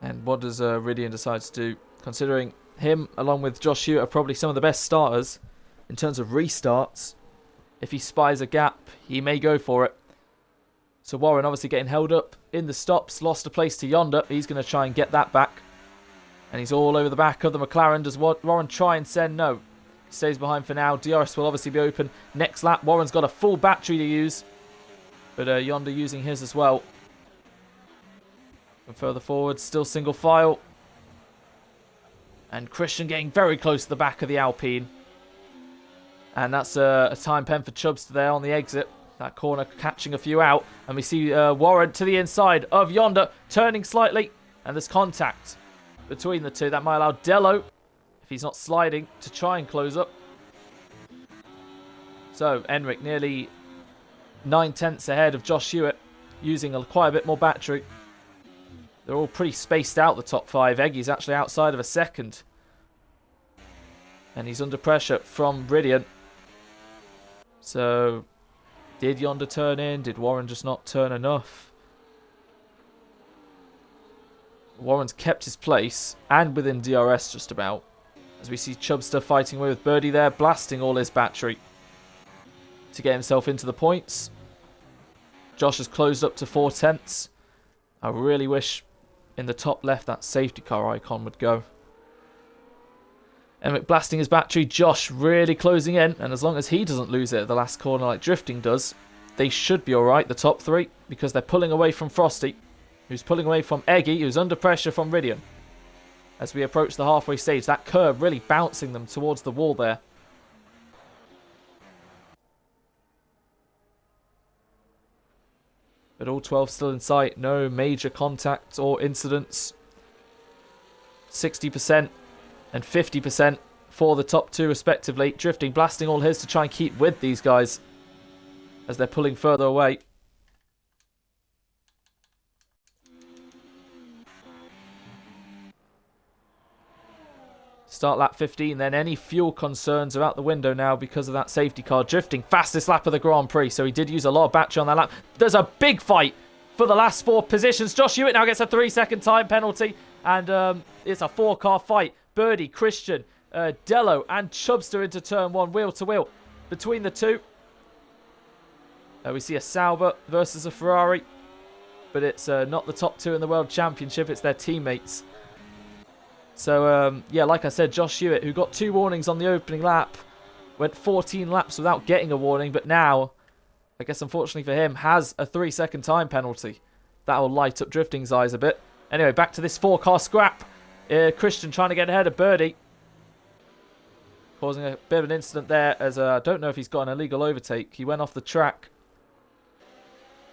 And what does Ridian decide to do? Considering him, along with Josh Hewitt, are probably some of the best starters in terms of restarts. If he spies a gap, he may go for it. So Warren obviously getting held up in the stops. Lost a place to Yonder. He's going to try and get that back. And he's all over the back of the McLaren. Does Warren try and send? No. He stays behind for now. DRS will obviously be open. Next lap, Warren's got a full battery to use. But Yonder using his as well. And further forward, still single file. And Christian getting very close to the back of the Alpine. And that's a time pen for Chubbs there on the exit. That corner catching a few out. And we see Warren to the inside of Yonder, turning slightly. And there's contact between the two. That might allow Dello, if he's not sliding, to try and close up. So Enric nearly 9/10 ahead of Josh Hewitt, using quite a bit more battery. They're all pretty spaced out, the top five. Eggy's actually outside of a second. And he's under pressure from Ridian. So, did Yonder turn in? Did Warren just not turn enough? Warren's kept his place, and within DRS just about. As we see Chubster fighting away with Birdie there, blasting all his battery to get himself into the points. Josh has closed up to 4/10. I really wish in the top left that safety car icon would go. Emmerich blasting his battery. Josh really closing in, and as long as he doesn't lose it at the last corner like Drifting does, they should be alright, the top three, because they're pulling away from Frosty, who's pulling away from Eggy, who's under pressure from Ridian. As we approach the halfway stage, that curve really bouncing them towards the wall there. But all 12 still in sight. No major contacts or incidents. 60% and 50% for the top two respectively. Drifting, blasting all his to try and keep with these guys as they're pulling further away. Start lap 15, then any fuel concerns are out the window now because of that safety car. Drifting, fastest lap of the Grand Prix, so he did use a lot of battery on that lap. There's a big fight for the last four positions. Josh Hewitt now gets a 3-second time penalty, and it's a four-car fight. Birdie, Christian, Dello, and Chubster into turn one, wheel to wheel. Between the two, we see a Sauber versus a Ferrari, but it's not the top two in the World Championship, it's their teammates. So, yeah, like I said, Josh Hewitt, who got 2 warnings on the opening lap, went 14 laps without getting a warning, but now, I guess unfortunately for him, has a 3-second time penalty. That will light up Drifting's eyes a bit. Anyway, back to this 4-car scrap. Christian trying to get ahead of Birdie, causing a bit of an incident there, as I don't know if he's got an illegal overtake. He went off the track.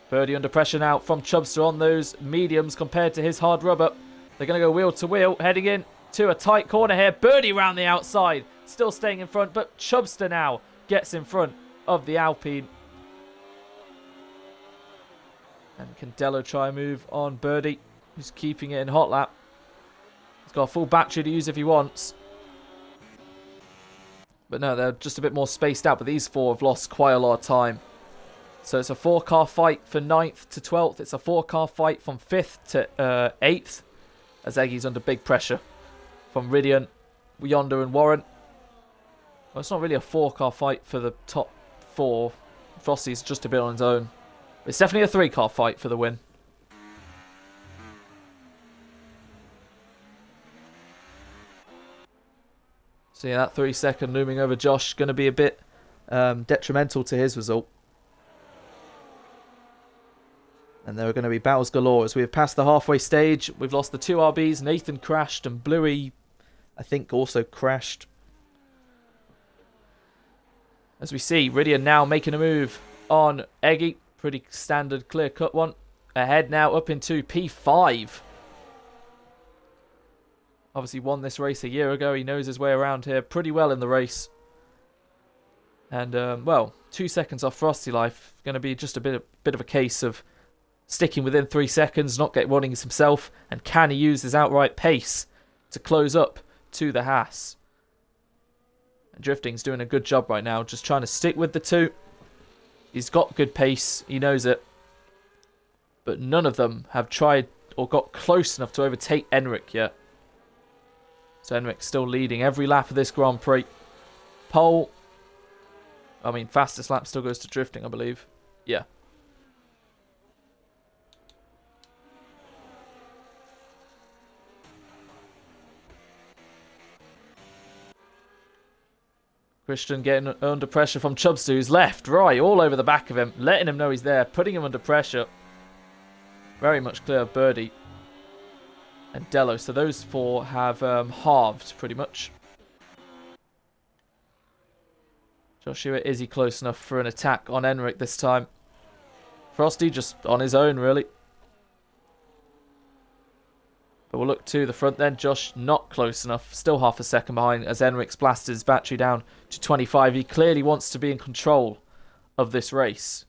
Birdie under pressure now from Chubster on those mediums compared to his hard rubber. They're going to go wheel to wheel, heading in to a tight corner here. Birdie around the outside, still staying in front, but Chubster now gets in front of the Alpine. And can Dello try and move on Birdie, who's keeping it in hot lap. He's got a full battery to use if he wants. But no, they're just a bit more spaced out, but these four have lost quite a lot of time. So it's a 4-car fight for 9th to 12th. It's a 4-car fight from 5th to 8th. As Eggy's under big pressure from Ridian, Yonder and Warren. Well, it's not really a 4-car fight for the top 4. Frosty's just a bit on his own. It's definitely a 3-car fight for the win. So yeah, that 3-second looming over Josh going to be a bit detrimental to his result. And there are going to be battles galore as we have passed the halfway stage. We've lost the 2 RBs. Nathan crashed and Bluey, I think, also crashed. As we see, Ridian now making a move on Eggy. Pretty standard, clear-cut one. Ahead now up into P5. Obviously won this race a year ago. He knows his way around here pretty well in the race. And, well, 2 seconds off Frosty Life. Going to be just a bit of a case of sticking within 3 seconds, not get warnings himself, and can he use his outright pace to close up to the Haas? And Drifting's doing a good job right now, just trying to stick with the two. He's got good pace, he knows it. But none of them have tried or got close enough to overtake Enric yet. So Enric's still leading every lap of this Grand Prix. Fastest lap still goes to Drifting, I believe. Yeah. Christian getting under pressure from Chubster, who's left, right, all over the back of him, letting him know he's there, putting him under pressure. Very much clear of Birdie and Dello. So those four have halved, pretty much. Joshua, is he close enough for an attack on Enric this time? Frosty just on his own, really. But we'll look to the front then. Josh not close enough. Still half a second behind as Enric's blasted his battery down to 25. He clearly wants to be in control of this race.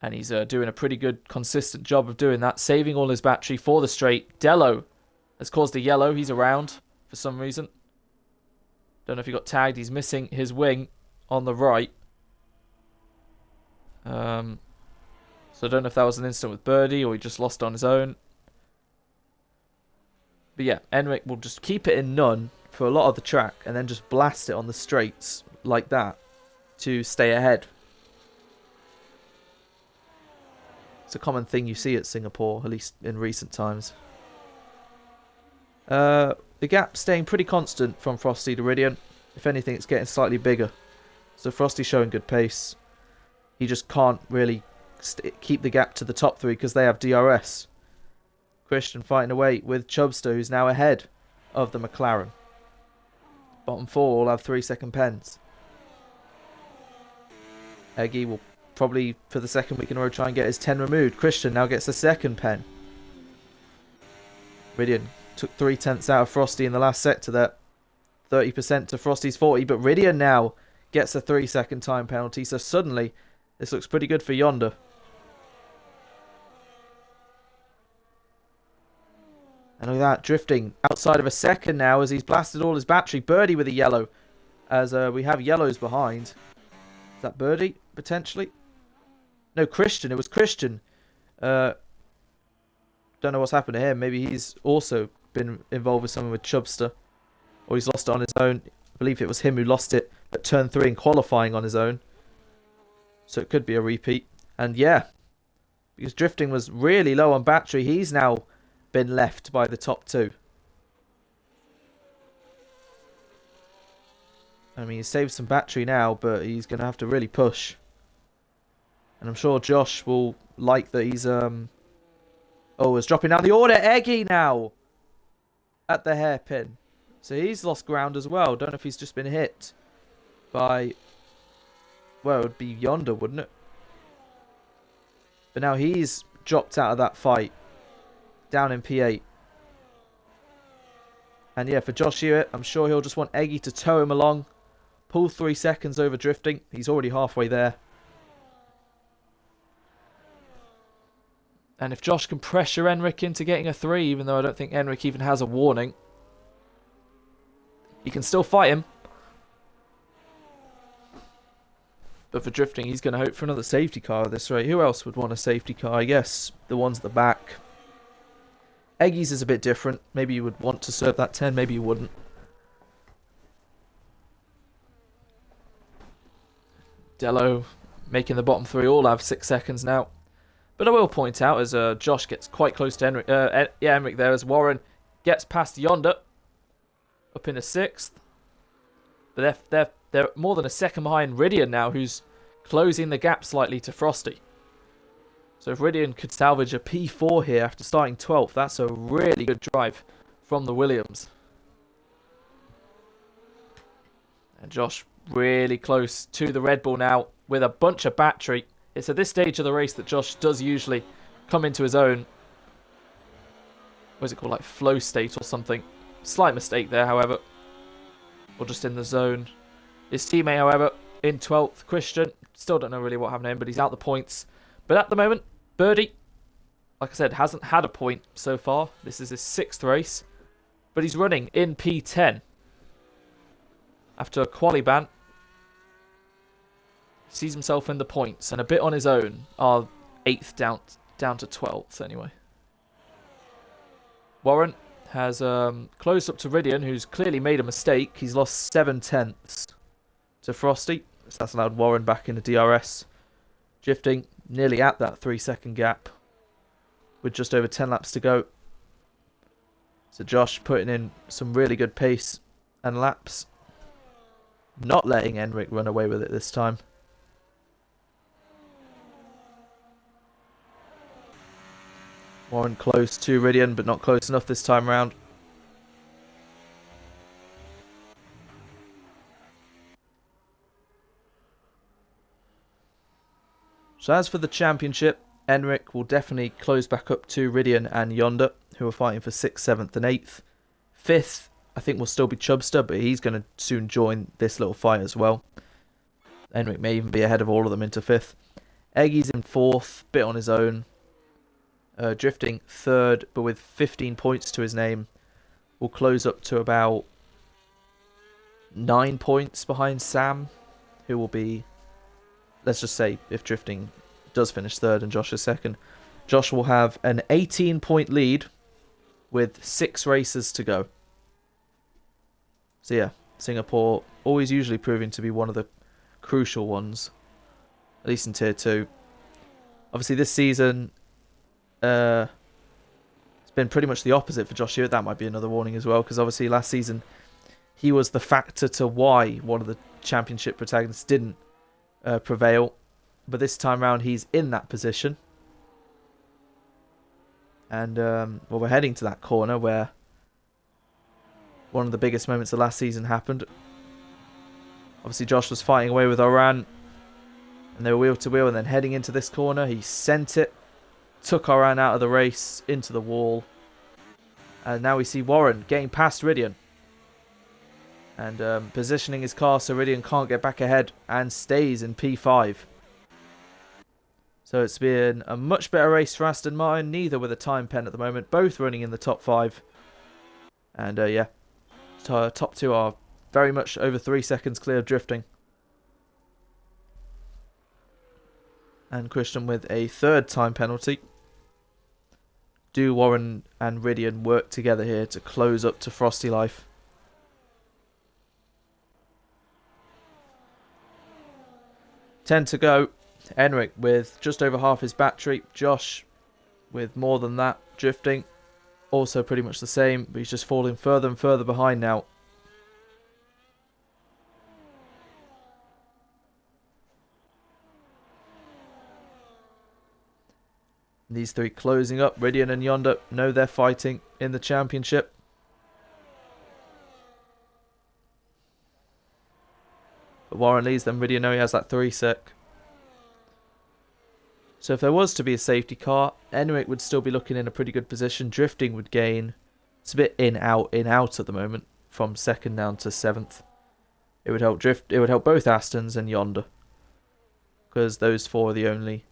And he's doing a pretty good, consistent job of doing that. Saving all his battery for the straight. Dello has caused a yellow. He's around for some reason. Don't know if he got tagged. He's missing his wing on the right. So I don't know if that was an incident with Birdie or he just lost on his own. But yeah, Enric will just keep it in none for a lot of the track and then just blast it on the straights like that to stay ahead. It's a common thing you see at Singapore, at least in recent times. The gap staying pretty constant from Frosty to Ridian. If anything, it's getting slightly bigger. So Frosty's showing good pace. He just can't really keep the gap to the top three because they have DRS. Christian fighting away with Chubster, who's now ahead of the McLaren. Bottom four all have 3-second pens. Eggy will probably, for the second week in a row, try and get his 10 removed. Christian now gets a second pen. Ridian took 3/10 out of Frosty in the last sector there. 30% to Frosty's 40, but Ridian now gets a 3-second time penalty, so suddenly this looks pretty good for Yonder. And look at that, Drifting outside of a second now as he's blasted all his battery. Birdie with a yellow, as we have yellows behind. Is that Birdie, potentially? No, Christian. It was Christian. Don't know what's happened to him. Maybe he's also been involved with something with Chubster. Or he's lost it on his own. I believe it was him who lost it at turn 3 in qualifying on his own. So it could be a repeat. And yeah, because Drifting was really low on battery, he's now been left by the top two. I mean, he's saved some battery now, but he's going to have to really push. And I'm sure Josh will like that he's... Oh, it's dropping down the order. Eggy now at the hairpin. So he's lost ground as well. Don't know if he's just been hit by... Well, it would be Yonder, wouldn't it? But now he's dropped out of that fight. Down in P8. And yeah, for Josh Hewitt, I'm sure he'll just want Eggy to tow him along. Pull 3 seconds over Drifting. He's already halfway there. And if Josh can pressure Enric into getting a 3, even though I don't think Enric even has a warning, he can still fight him. But for Drifting, he's going to hope for another safety car at this rate. Who else would want a safety car? I guess the ones at the back. Eggy's is a bit different. Maybe you would want to serve that 10, maybe you wouldn't. Dello making the bottom 3 all have 6 seconds now. But I will point out as Josh gets quite close to Enric, Enric there, as Warren gets past Yonder up in a 6th. But they're more than a second behind Ridian now, who's closing the gap slightly to Frosty. So if Ridian could salvage a P4 here after starting 12th, that's a really good drive from the Williams. And Josh really close to the Red Bull now with a bunch of battery. It's at this stage of the race that Josh does usually come into his own. What is it called? Like flow state or something. Slight mistake there, however. Or just in the zone. His teammate, however, in 12th, Christian. Still don't know really what happened to him, but he's out the points. But at the moment, Birdie, like I said, hasn't had a point so far. This is his 6th race. But he's running in P10. after a quali ban, sees himself in the points and a bit on his own. Are 8th down to 12th anyway. Warren has closed up to Ridian, who's clearly made a mistake. He's lost 7/10 to Frosty. So that's allowed Warren back in the DRS. Drifting nearly at that 3-second gap with just over 10 laps to go. So Josh putting in some really good pace and laps. Not letting Enric run away with it this time. Warren close to Ridian, but not close enough this time around. So as for the championship, Enric will definitely close back up to Ridian and Yonder, who are fighting for 6th, 7th and 8th. 5th, I think, will still be Chubster, but he's going to soon join this little fight as well. Enric may even be ahead of all of them into 5th. Eggy's in 4th, bit on his own. Drifting 3rd, but with 15 points to his name. Will close up to about 9 points behind Sam, who will be, let's just say, if Drifting does finish 3rd and Josh is 2nd, Josh will have an 18-point lead with 6 races to go. So yeah, Singapore always usually proving to be one of the crucial ones, at least in Tier 2. Obviously this season, it's been pretty much the opposite for Josh Hewitt. That might be another warning as well, because obviously last season he was the factor to why one of the championship protagonists didn't prevail. But this time around he's in that position. And well, we're heading to that corner where one of the biggest moments of last season happened. Obviously Josh was fighting away with Oran, and they were wheel to wheel, and then heading into this corner he sent it, took Oran out of the race into the wall, and now we see Warren getting past Ridian and positioning his car so Ridian can't get back ahead and stays in P5. So it's been a much better race for Aston Martin, neither with a time pen at the moment, both running in the top 5. And yeah, top 2 are very much over 3 seconds clear of Drifting. And Christian with a 3rd time penalty. Do Warren and Ridian work together here to close up to Frosty Life? Ten to go. Enric with just over half his battery. Josh with more than that. Drifting also pretty much the same, but he's just falling further and further behind now. These 3 closing up. Ridian and Yonder know they're fighting in the championship. But Warren leads them. Ridian know he has that 3-sec. So if there was to be a safety car, Enric would still be looking in a pretty good position. Drifting would gain. It's a bit in out at the moment, from 2nd down to 7th. It would help It would help both Astons and Yonder, because those 4 are the only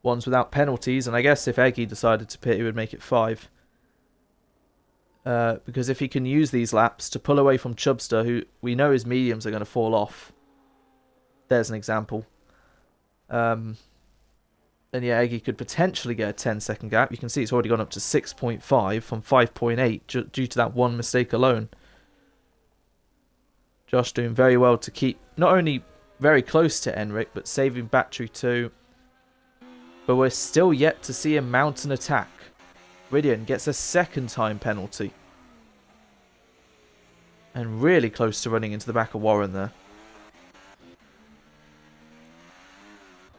ones without penalties. And I guess if Eggy decided to pit, he would make it 5. Because if he can use these laps to pull away from Chubster, who we know his mediums are going to fall off. There's an example. Then yeah, Eggy could potentially get a 10-second gap. You can see it's already gone up to 6.5 from 5.8 due to that one mistake alone. Josh doing very well to keep not only very close to Enric, but saving battery too. But we're still yet to see him mount an attack. Ridian gets a 2nd time penalty. And really close to running into the back of Warren there.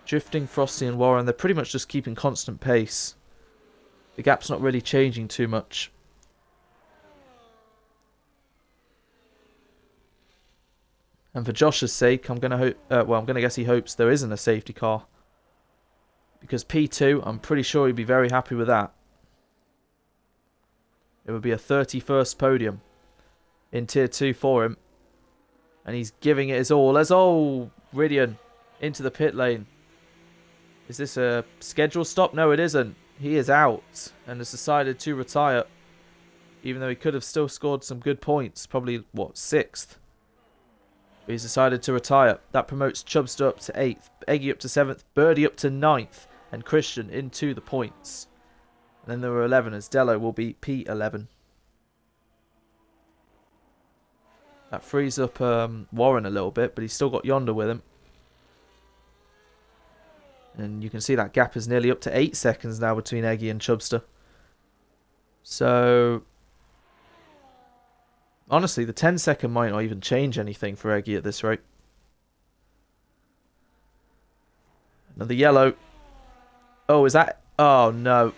Drifting, Frosty and Warren, they're pretty much just keeping constant pace. The gap's not really changing too much. And for Josh's sake, I'm gonna guess he hopes there isn't a safety car, because P2, I'm pretty sure he'd be very happy with that. It would be a 31st podium in Tier 2 for him, and he's giving it his all. As Ridian into the pit lane. Is this a schedule stop? No, it isn't. He is out and has decided to retire, even though he could have still scored some good points. Probably, what, 6th? He's decided to retire. That promotes Chubster up to 8th, Eggy up to 7th, Birdie up to 9th, and Christian into the points. And then there were 11 as Dello will be P11. That frees up Warren a little bit, but he's still got Yonder with him. And you can see that gap is nearly up to 8 seconds now between Eggy and Chubster. So, honestly, the 10-second might not even change anything for Eggy at this rate. Another yellow. Oh, is that... Oh, no.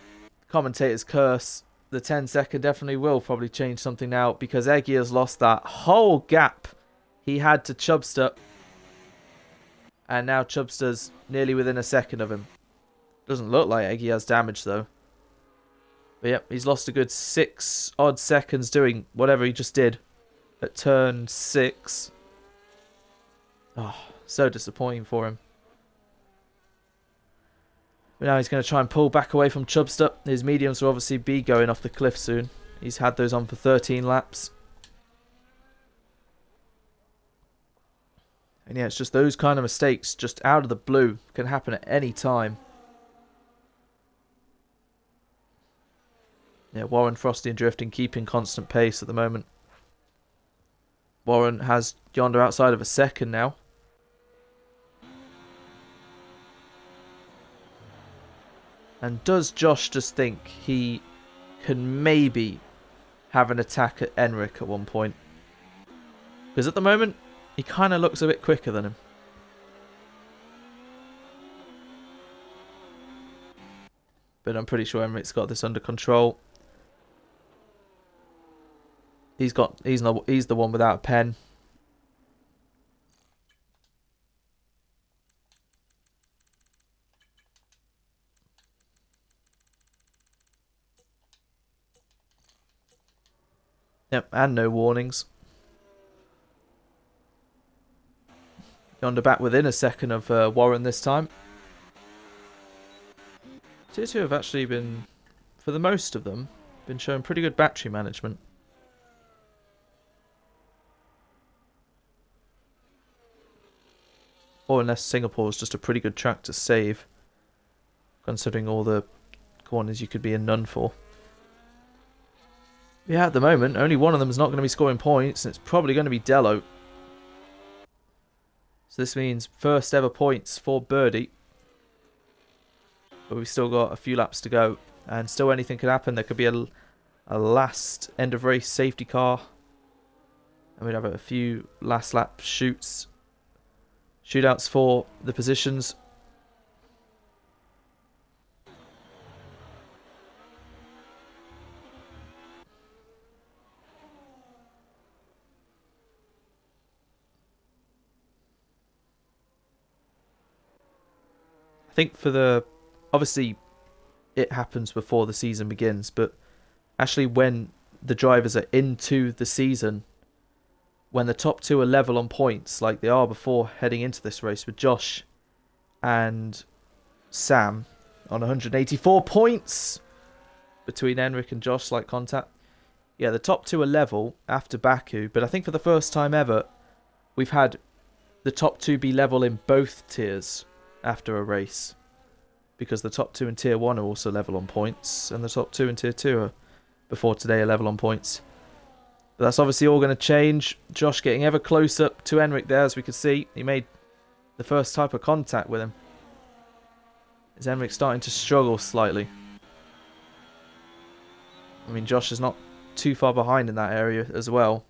Commentator's curse. The 10-second definitely will probably change something now because Eggy has lost that whole gap he had to Chubster. And now Chubster's nearly within a second of him. Doesn't look like Eggy has damage, though. But yep, he's lost a good 6 odd seconds doing whatever he just did at turn 6. Oh, so disappointing for him. But now he's going to try and pull back away from Chubster. His mediums will obviously be going off the cliff soon. He's had those on for 13 laps. And yeah, it's just those kind of mistakes, just out of the blue, can happen at any time. Yeah, Warren, Frosty and Drifting keeping constant pace at the moment. Warren has Yonder outside of a second now. And does Josh just think he can maybe have an attack at Enric at one point? Because at the moment, he kind of looks a bit quicker than him. But I'm pretty sure Enric's got this under control. He's the one without a pen. Yep, and no warnings. Yonder back within a second of Warren this time. T2 have actually been, for the most of them, been showing pretty good battery management. Or unless Singapore is just a pretty good track to save, considering all the corners you could be in none for. Yeah, at the moment, only one of them is not going to be scoring points, and it's probably going to be Dello. So this means first ever points for Birdie. But we've still got a few laps to go, and still anything could happen. There could be a last end of race safety car, and we'd have a few last lap shootouts for the positions. I think for the... Obviously, it happens before the season begins, but actually when the drivers are into the season, when the top two are level on points, like they are before heading into this race with Josh and Sam on 184 points between Enric and Josh, like contact. Yeah, the top two are level after Baku, but I think for the first time ever, we've had the top two be level in both tiers after a race. Because the top two in tier 1 are also level on points, and the top two in tier 2 are, before today, are level on points. But that's obviously all going to change. Josh getting ever closer to Enric there, as we could see. He made the first type of contact with him. Is Enric starting to struggle slightly? I mean, Josh is not too far behind in that area as well.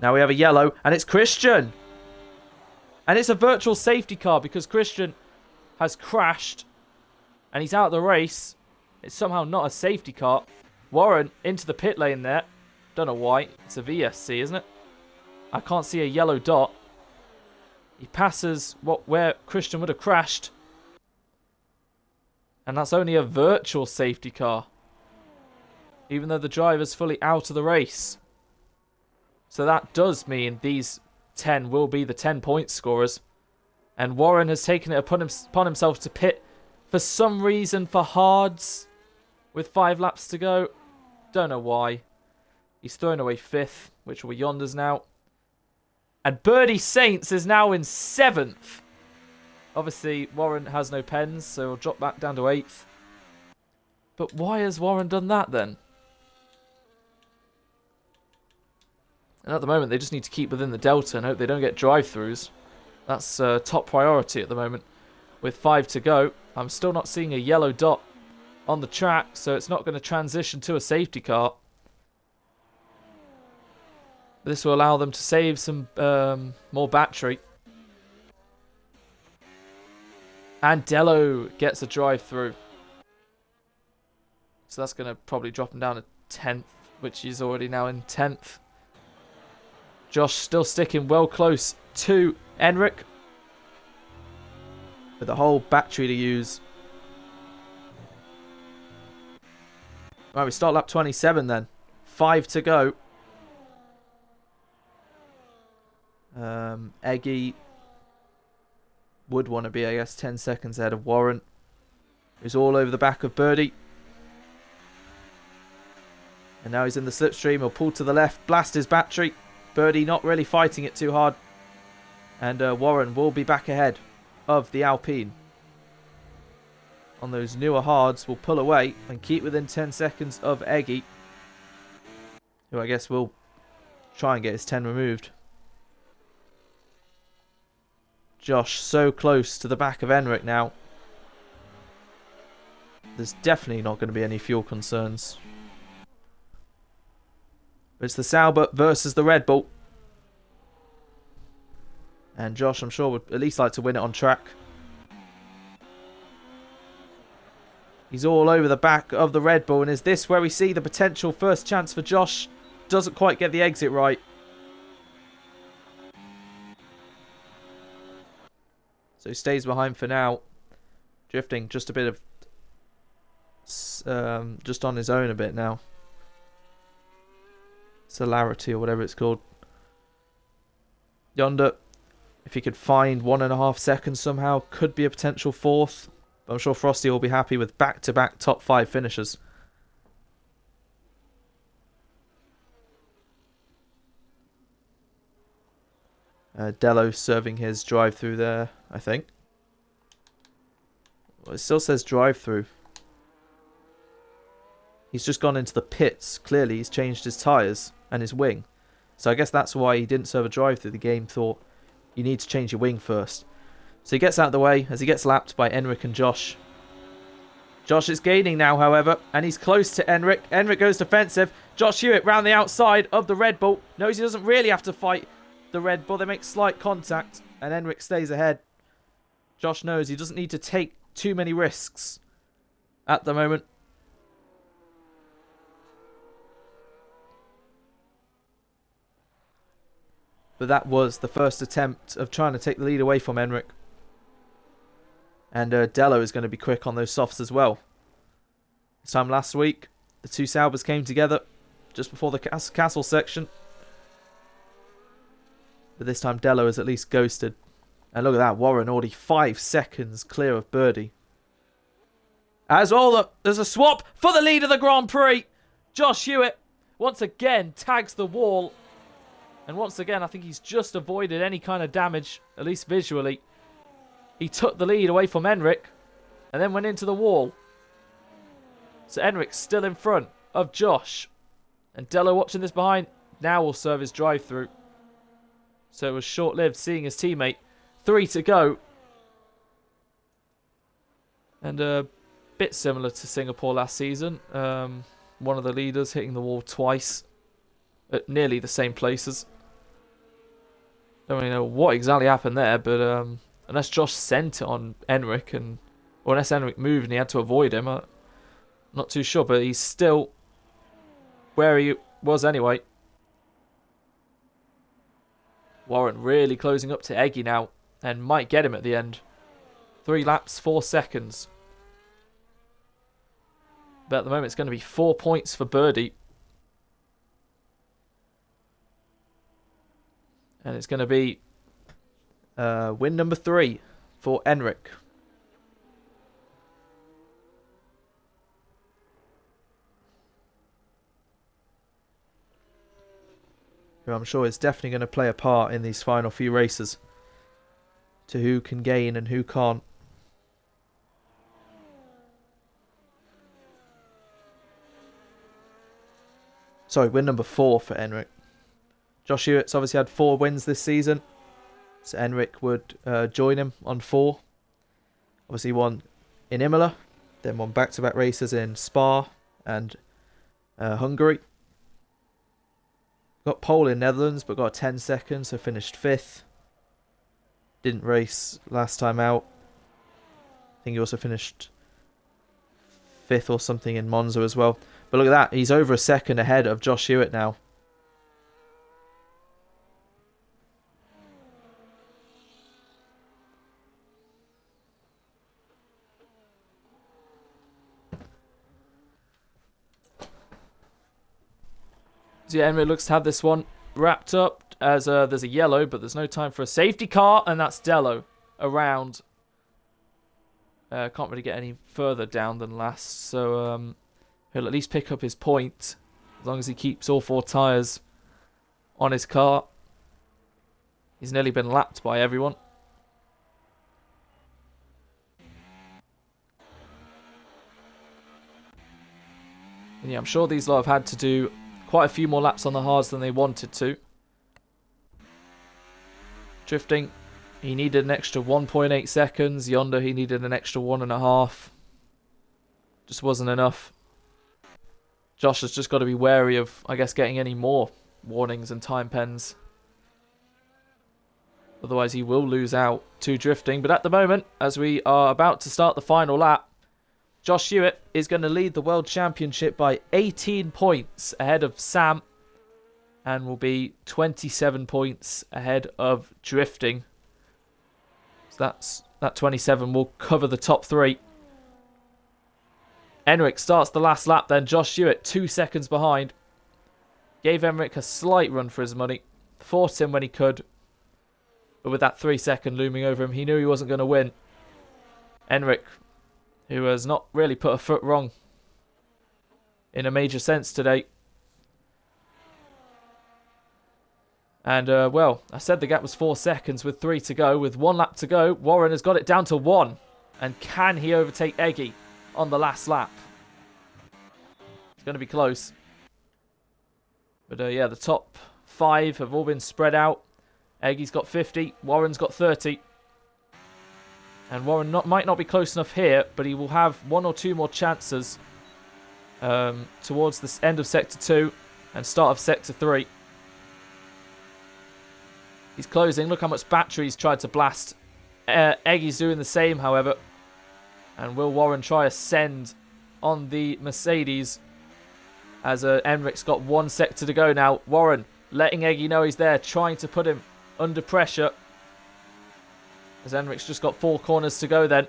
Now we have a yellow, and it's Christian! And it's a virtual safety car because Christian has crashed and he's out of the race. It's somehow not a safety car. Warren into the pit lane there. Don't know why. It's a VSC, isn't it? I can't see a yellow dot. He passes where Christian would have crashed. And that's only a virtual safety car. Even though the driver's fully out of the race. So that does mean these 10 will be the 10-point scorers. And Warren has taken it upon himself to pit for some reason for hards with 5 laps to go. Don't know why. He's thrown away 5th, which will be Yonder's now. And Birdie Saints is now in 7th. Obviously, Warren has no pens, so he'll drop back down to 8th. But why has Warren done that then? And at the moment, they just need to keep within the delta and hope they don't get drive-throughs. That's top priority at the moment. With 5 to go, I'm still not seeing a yellow dot on the track, so it's not going to transition to a safety car. This will allow them to save some more battery. And Dello gets a drive-through. So that's going to probably drop him down to 10th, which he's already now in 10th. Josh still sticking well close to Enric. With the whole battery to use. Right, we start lap 27 then. 5 to go. Eggy would want to be, I guess, 10 seconds ahead of Warren, who's all over the back of Birdie. And now he's in the slipstream. He'll pull to the left, blast his battery. Birdie not really fighting it too hard. And Warren will be back ahead of the Alpine. On those newer hards, will pull away and keep within 10 seconds of Eggy, who I guess will try and get his 10 removed. Josh so close to the back of Enric now. There's definitely not going to be any fuel concerns. But it's the Sauber versus the Red Bull. And Josh, I'm sure, would at least like to win it on track. He's all over the back of the Red Bull. And is this where we see the potential first chance for Josh? Doesn't quite get the exit right. So he stays behind for now. Drifting just a bit of... just on his own a bit now. Celerity or whatever it's called. Yonder, if he could find 1.5 seconds somehow, could be a potential 4th. But I'm sure Frosty will be happy with back-to-back top 5 finishers. Dello serving his drive-through there, I think. Well, it still says drive-through. He's just gone into the pits. Clearly, he's changed his tyres and his wing. So I guess that's why he didn't serve a drive-through. The game thought, you need to change your wing first. So he gets out of the way as he gets lapped by Enric and Josh. Josh is gaining now, however, and he's close to Enric. Enric goes defensive. Josh Hewitt round the outside of the Red Bull. Knows he doesn't really have to fight the Red Bull. They make slight contact, and Enric stays ahead. Josh knows he doesn't need to take too many risks at the moment. But that was the first attempt of trying to take the lead away from Enric. And Dello is going to be quick on those softs as well. This time last week, the two Saubers came together just before the castle section. But this time Dello is at least ghosted. And look at that, Warren already 5 seconds clear of Birdie. As well, there's a swap for the lead of the Grand Prix. Josh Hewitt once again tags the wall. And once again, I think he's just avoided any kind of damage, at least visually. He took the lead away from Enric and then went into the wall. So Enric's still in front of Josh. And Dello watching this behind now will serve his drive-through. So it was short-lived seeing his teammate. 3 to go. And a bit similar to Singapore last season. One of the leaders hitting the wall twice at nearly the same places. Don't really know what exactly happened there, but unless Josh sent it on Enric, or unless Enric moved and he had to avoid him, I'm not too sure, but he's still where he was anyway. Warren really closing up to Eggy now, and might get him at the end. 3 laps, 4 seconds. But at the moment it's going to be 4 points for Birdie. And it's going to be win number 3 for Enric. who I'm sure is definitely going to play a part in these final few races, to who can gain and who can't. Sorry, win number 4 for Enric. Josh Hewitt's obviously had 4 wins this season, so Enric would join him on 4. Obviously won in Imola, then won back-to-back races in Spa and Hungary. Got pole in Netherlands, but got 10 seconds, so finished 5th. Didn't race last time out. I think he also finished 5th or something in Monza as well. But look at that, he's over a second ahead of Josh Hewitt now. So yeah, Enric looks to have this one wrapped up as there's a yellow, but there's no time for a safety car, and that's Dello around. Can't really get any further down than last, so he'll at least pick up his point as long as he keeps all 4 tyres on his car. He's nearly been lapped by everyone. And yeah, I'm sure these lot have had to do quite a few more laps on the hards than they wanted to. Drifting, he needed an extra 1.8 seconds. Yonder, he needed an extra 1.5. Just wasn't enough. Josh has just got to be wary of, I guess, getting any more warnings and time pens. Otherwise, he will lose out to drifting. But at the moment, as we are about to start the final lap, Josh Hewitt is going to lead the World Championship by 18 points ahead of Sam, and will be 27 points ahead of drifting. So that 27 will cover the top 3. Enric starts the last lap then. Josh Hewitt 2 seconds behind. Gave Enric a slight run for his money. Forced him when he could. But with that 3 second looming over him, he knew he wasn't going to win. Enric, who has not really put a foot wrong in a major sense today. And, well, I said the gap was 4 seconds with 3 to go. With 1 lap to go, Warren has got it down to 1. And can he overtake Eggy on the last lap? It's going to be close. But, yeah, the top 5 have all been spread out. Eggy's got 50. Warren's got 30. And Warren might not be close enough here, but he will have 1 or 2 more chances towards the end of Sector 2 and start of Sector 3. He's closing. Look how much battery he's tried to blast. Eggy's doing the same, however. And will Warren try a send on the Mercedes as Enric's got 1 sector to go now. Warren letting Eggy know he's there, trying to put him under pressure. As Enric's just got 4 corners to go then.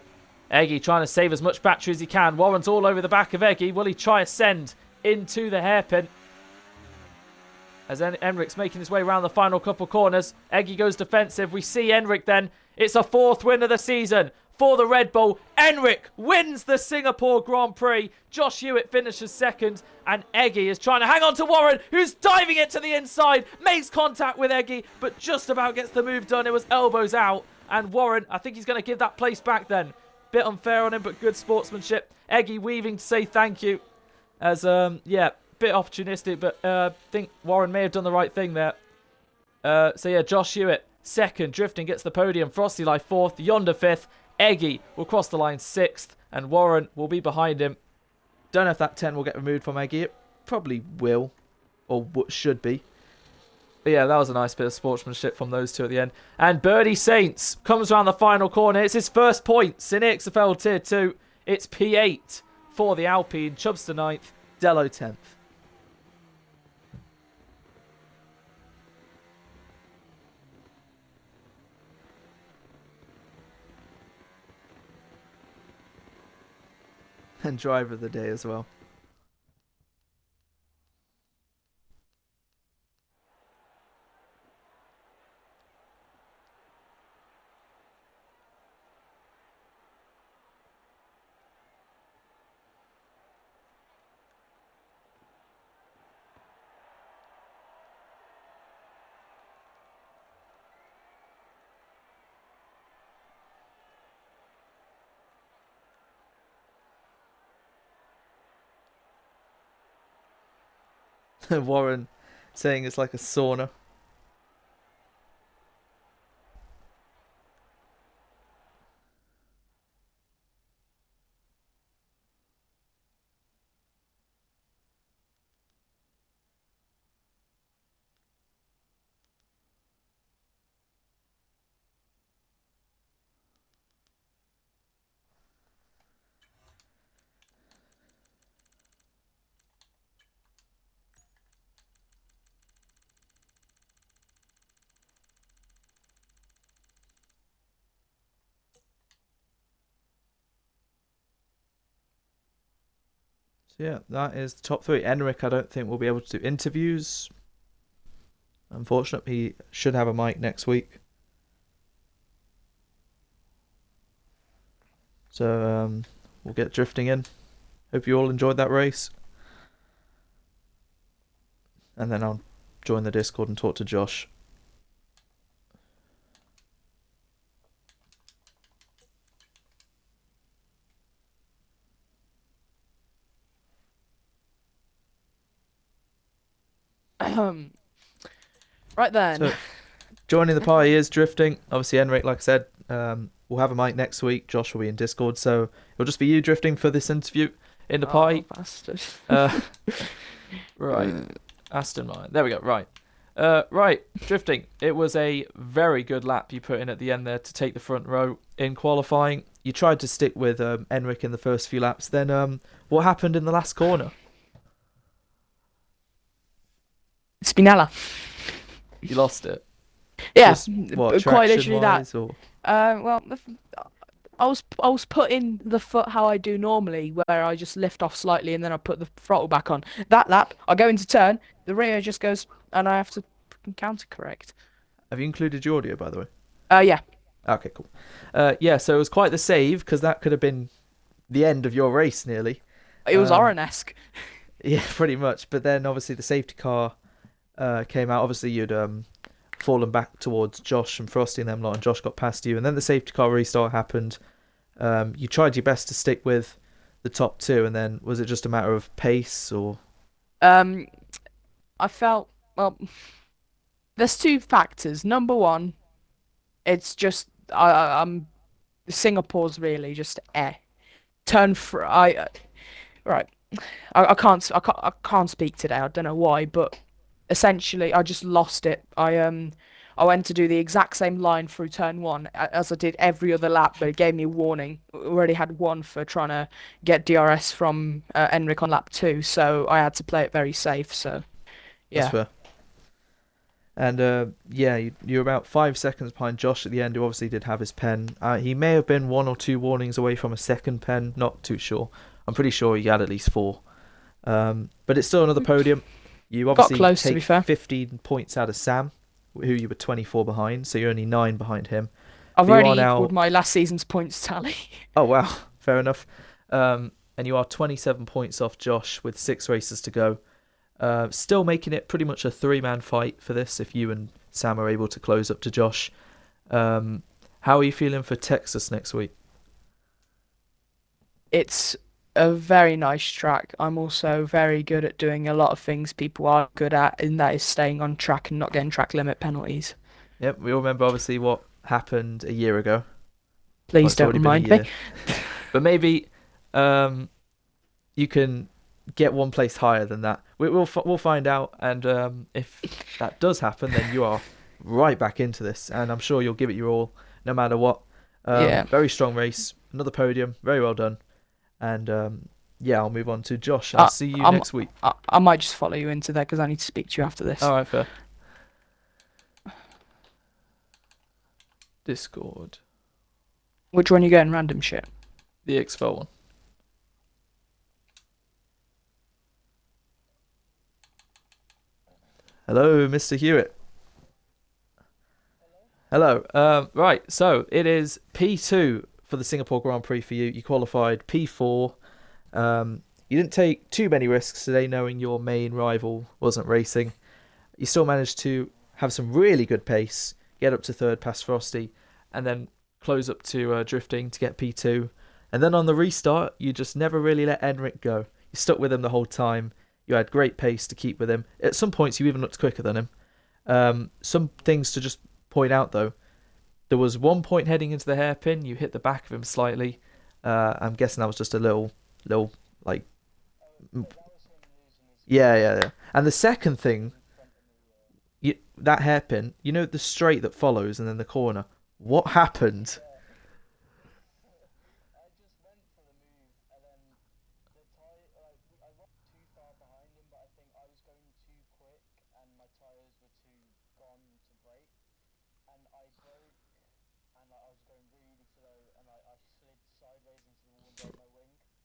Eggy trying to save as much battery as he can. Warren's all over the back of Eggy. Will he try a send into the hairpin? As Enric's making his way around the final couple corners. Eggy goes defensive. We see Enric then. It's a 4th win of the season for the Red Bull. Enric wins the Singapore Grand Prix. Josh Hewitt finishes 2nd. And Eggy is trying to hang on to Warren, who's diving it to the inside. Makes contact with Eggy, but just about gets the move done. It was elbows out. And Warren, I think he's going to give that place back then. Bit unfair on him, but good sportsmanship. Eggy weaving to say thank you. As, yeah, bit opportunistic, but I think Warren may have done the right thing there. So yeah, Josh Hewitt 2nd, drifting gets the podium. Frosty Life 4th, Yonder 5th. Eggy will cross the line 6th, and Warren will be behind him. Don't know if that 10 will get removed from Eggy. It probably will, or should be. But yeah, that was a nice bit of sportsmanship from those 2 at the end. And Birdie Saints comes around the final corner. It's his first points in EXFL Tier 2. It's P8 for the Alpine. Chubster 9th, Dello 10th. And driver of the day as well. Warren saying it's like a sauna. So yeah, that is the top three. Enric, I don't think will be able to do interviews. Unfortunately, he should have a mic next week. So we'll get drifting in. Hope you all enjoyed that race. And then I'll join the Discord and talk to Josh. Right then. So, joining the party is drifting. Obviously, Enric, like I said, we'll have a mic next week. Josh will be in Discord, so it'll just be you drifting for this interview in the party. Oh, bastard. Right. Aston Martin. There we go. Right. Right. Drifting. It was a very good lap you put in at the end there to take the front row in qualifying. You tried to stick with Enric in the first few laps. Then what happened in the last corner? Spinella. You lost it. Yeah, Just, what, quite literally that. traction-wise, or? Well, I was putting the foot how I do normally, where I just lift off slightly and then I put the throttle back on. That lap, I go into turn, the rear just goes, and I have to counter correct. Have you included your audio, by the way? Yeah. Okay, cool. Yeah, so it was quite the save, because that could have been the end of your race, nearly. It was Oren-esque. Yeah, pretty much. But then, obviously, the safety car came out. Obviously, you'd fallen back towards Josh and Frosty and them lot, and Josh got past you. And then the safety car restart happened. You tried your best to stick with the top two, and then was it just a matter of pace, or? I felt, well, there's two factors. Number one, it's just I'm Singapore's really just turn for right. I can't speak today. I don't know why, but essentially I just lost it. I went to do the exact same line through turn one as I did every other lap, but it gave me a warning. We already had one for trying to get DRS from Enric on lap two, so I had to play it very safe. So That's yeah. fair. And yeah, you're about 5 seconds behind Josh at the end, who obviously did have his pen. He may have been 1 or 2 warnings away from a second pen, not too sure. I'm pretty sure he had at least 4. But it's still another podium. You obviously Got close, to take be fair. 15 points out of Sam, who you were 24 behind, so you're only 9 behind him. I've But you already are now... equalled my last season's points tally. Oh, wow, fair enough. And you are 27 points off Josh with 6 races to go. Still making it pretty much a 3-man fight for this if you and Sam are able to close up to Josh. How are you feeling for Texas next week? It's a very nice track. I'm also very good at doing a lot of things people are good at, and that is staying on track and not getting track limit penalties. Yep, we all remember obviously what happened a year ago. Well, Please it's don't already been a remind me. year. But maybe you can get one place higher than that. We'll find out, and if that does happen, then you are right back into this, and I'm sure you'll give it your all, no matter what. Yeah. Very strong race, another podium, very well done, and yeah, I'll move on to Josh. I'll see you next week. I might just follow you into there because I need to speak to you after this. All right, fair. Discord, Which one you going? Random shit. the EXFL one. Hello, Mr. Hewitt. Hello. Right, so it is P2 for the Singapore Grand Prix for you. You qualified P4. You didn't take too many risks today, knowing your main rival wasn't racing. You still managed to have some really good pace, get up to third past Frosty, and then close up to drifting to get P2. And then on the restart, you just never really let Enric go. You stuck with him the whole time. You had great pace to keep with him. At some points, you even looked quicker than him. Some things to just point out though. There was one point heading into the hairpin. You hit the back of him slightly. I'm guessing that was just a little like. Yeah. And the second thing, that hairpin, the straight that follows and then the corner. What happened?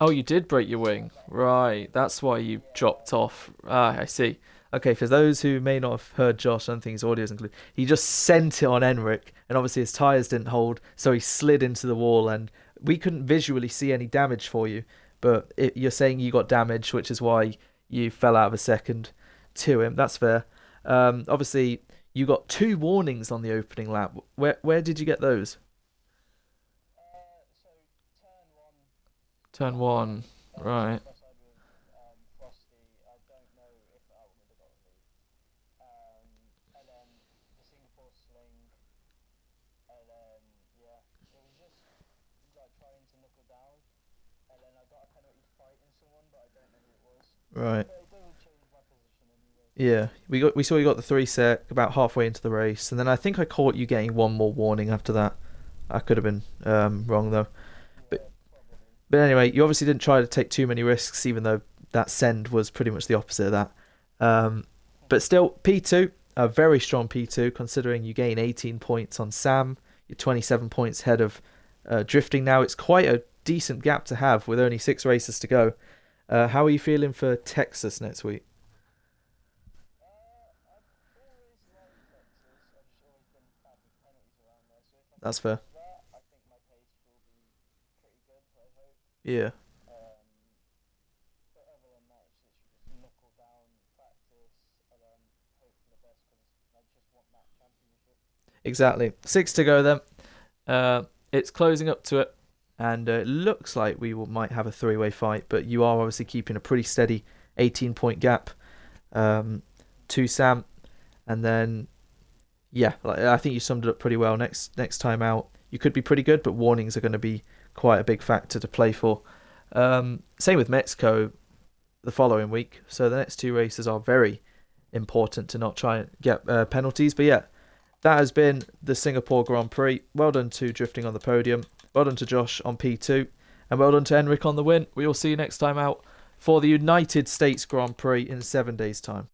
Oh, you did break your wing. Right. That's why you dropped off. Ah, I see. Okay, for those who may not have heard Josh, I don't think his audio is included. He just sent it on Enric, and obviously his tyres didn't hold, so he slid into the wall, and we couldn't visually see any damage for you. But you're saying you got damage, which is why you fell out of a second to him. That's fair. Obviously, you got two warnings on the opening lap. Where did you get those? Turn one. Right. Right. Yeah, we saw you got the three sec about halfway into the race, and then I think I caught you getting one more warning after that. I could have been wrong though. But but anyway, you obviously didn't try to take too many risks, even though that send was pretty much the opposite of that. But still, P2, a very strong P2, considering you gain 18 points on Sam. You're 27 points ahead of drifting now. It's quite a decent gap to have with only 6 races to go. How are you feeling for Texas next week? That's fair. Yeah. Exactly. 6 to go then. It's closing up to it, and it looks like might have a three-way fight, but you are obviously keeping a pretty steady 18-point gap to Sam, and then yeah, I think you summed it up pretty well. Next time out, you could be pretty good, but warnings are going to be quite a big factor to play for. Same with Mexico the following week, so the next 2 races are very important to not try and get penalties. But yeah, that has been the Singapore Grand Prix. Well done to drifting on the podium. Well done to Josh on P2. And well done to Enric on the win. We will see you next time out for the United States Grand Prix in 7 days' time.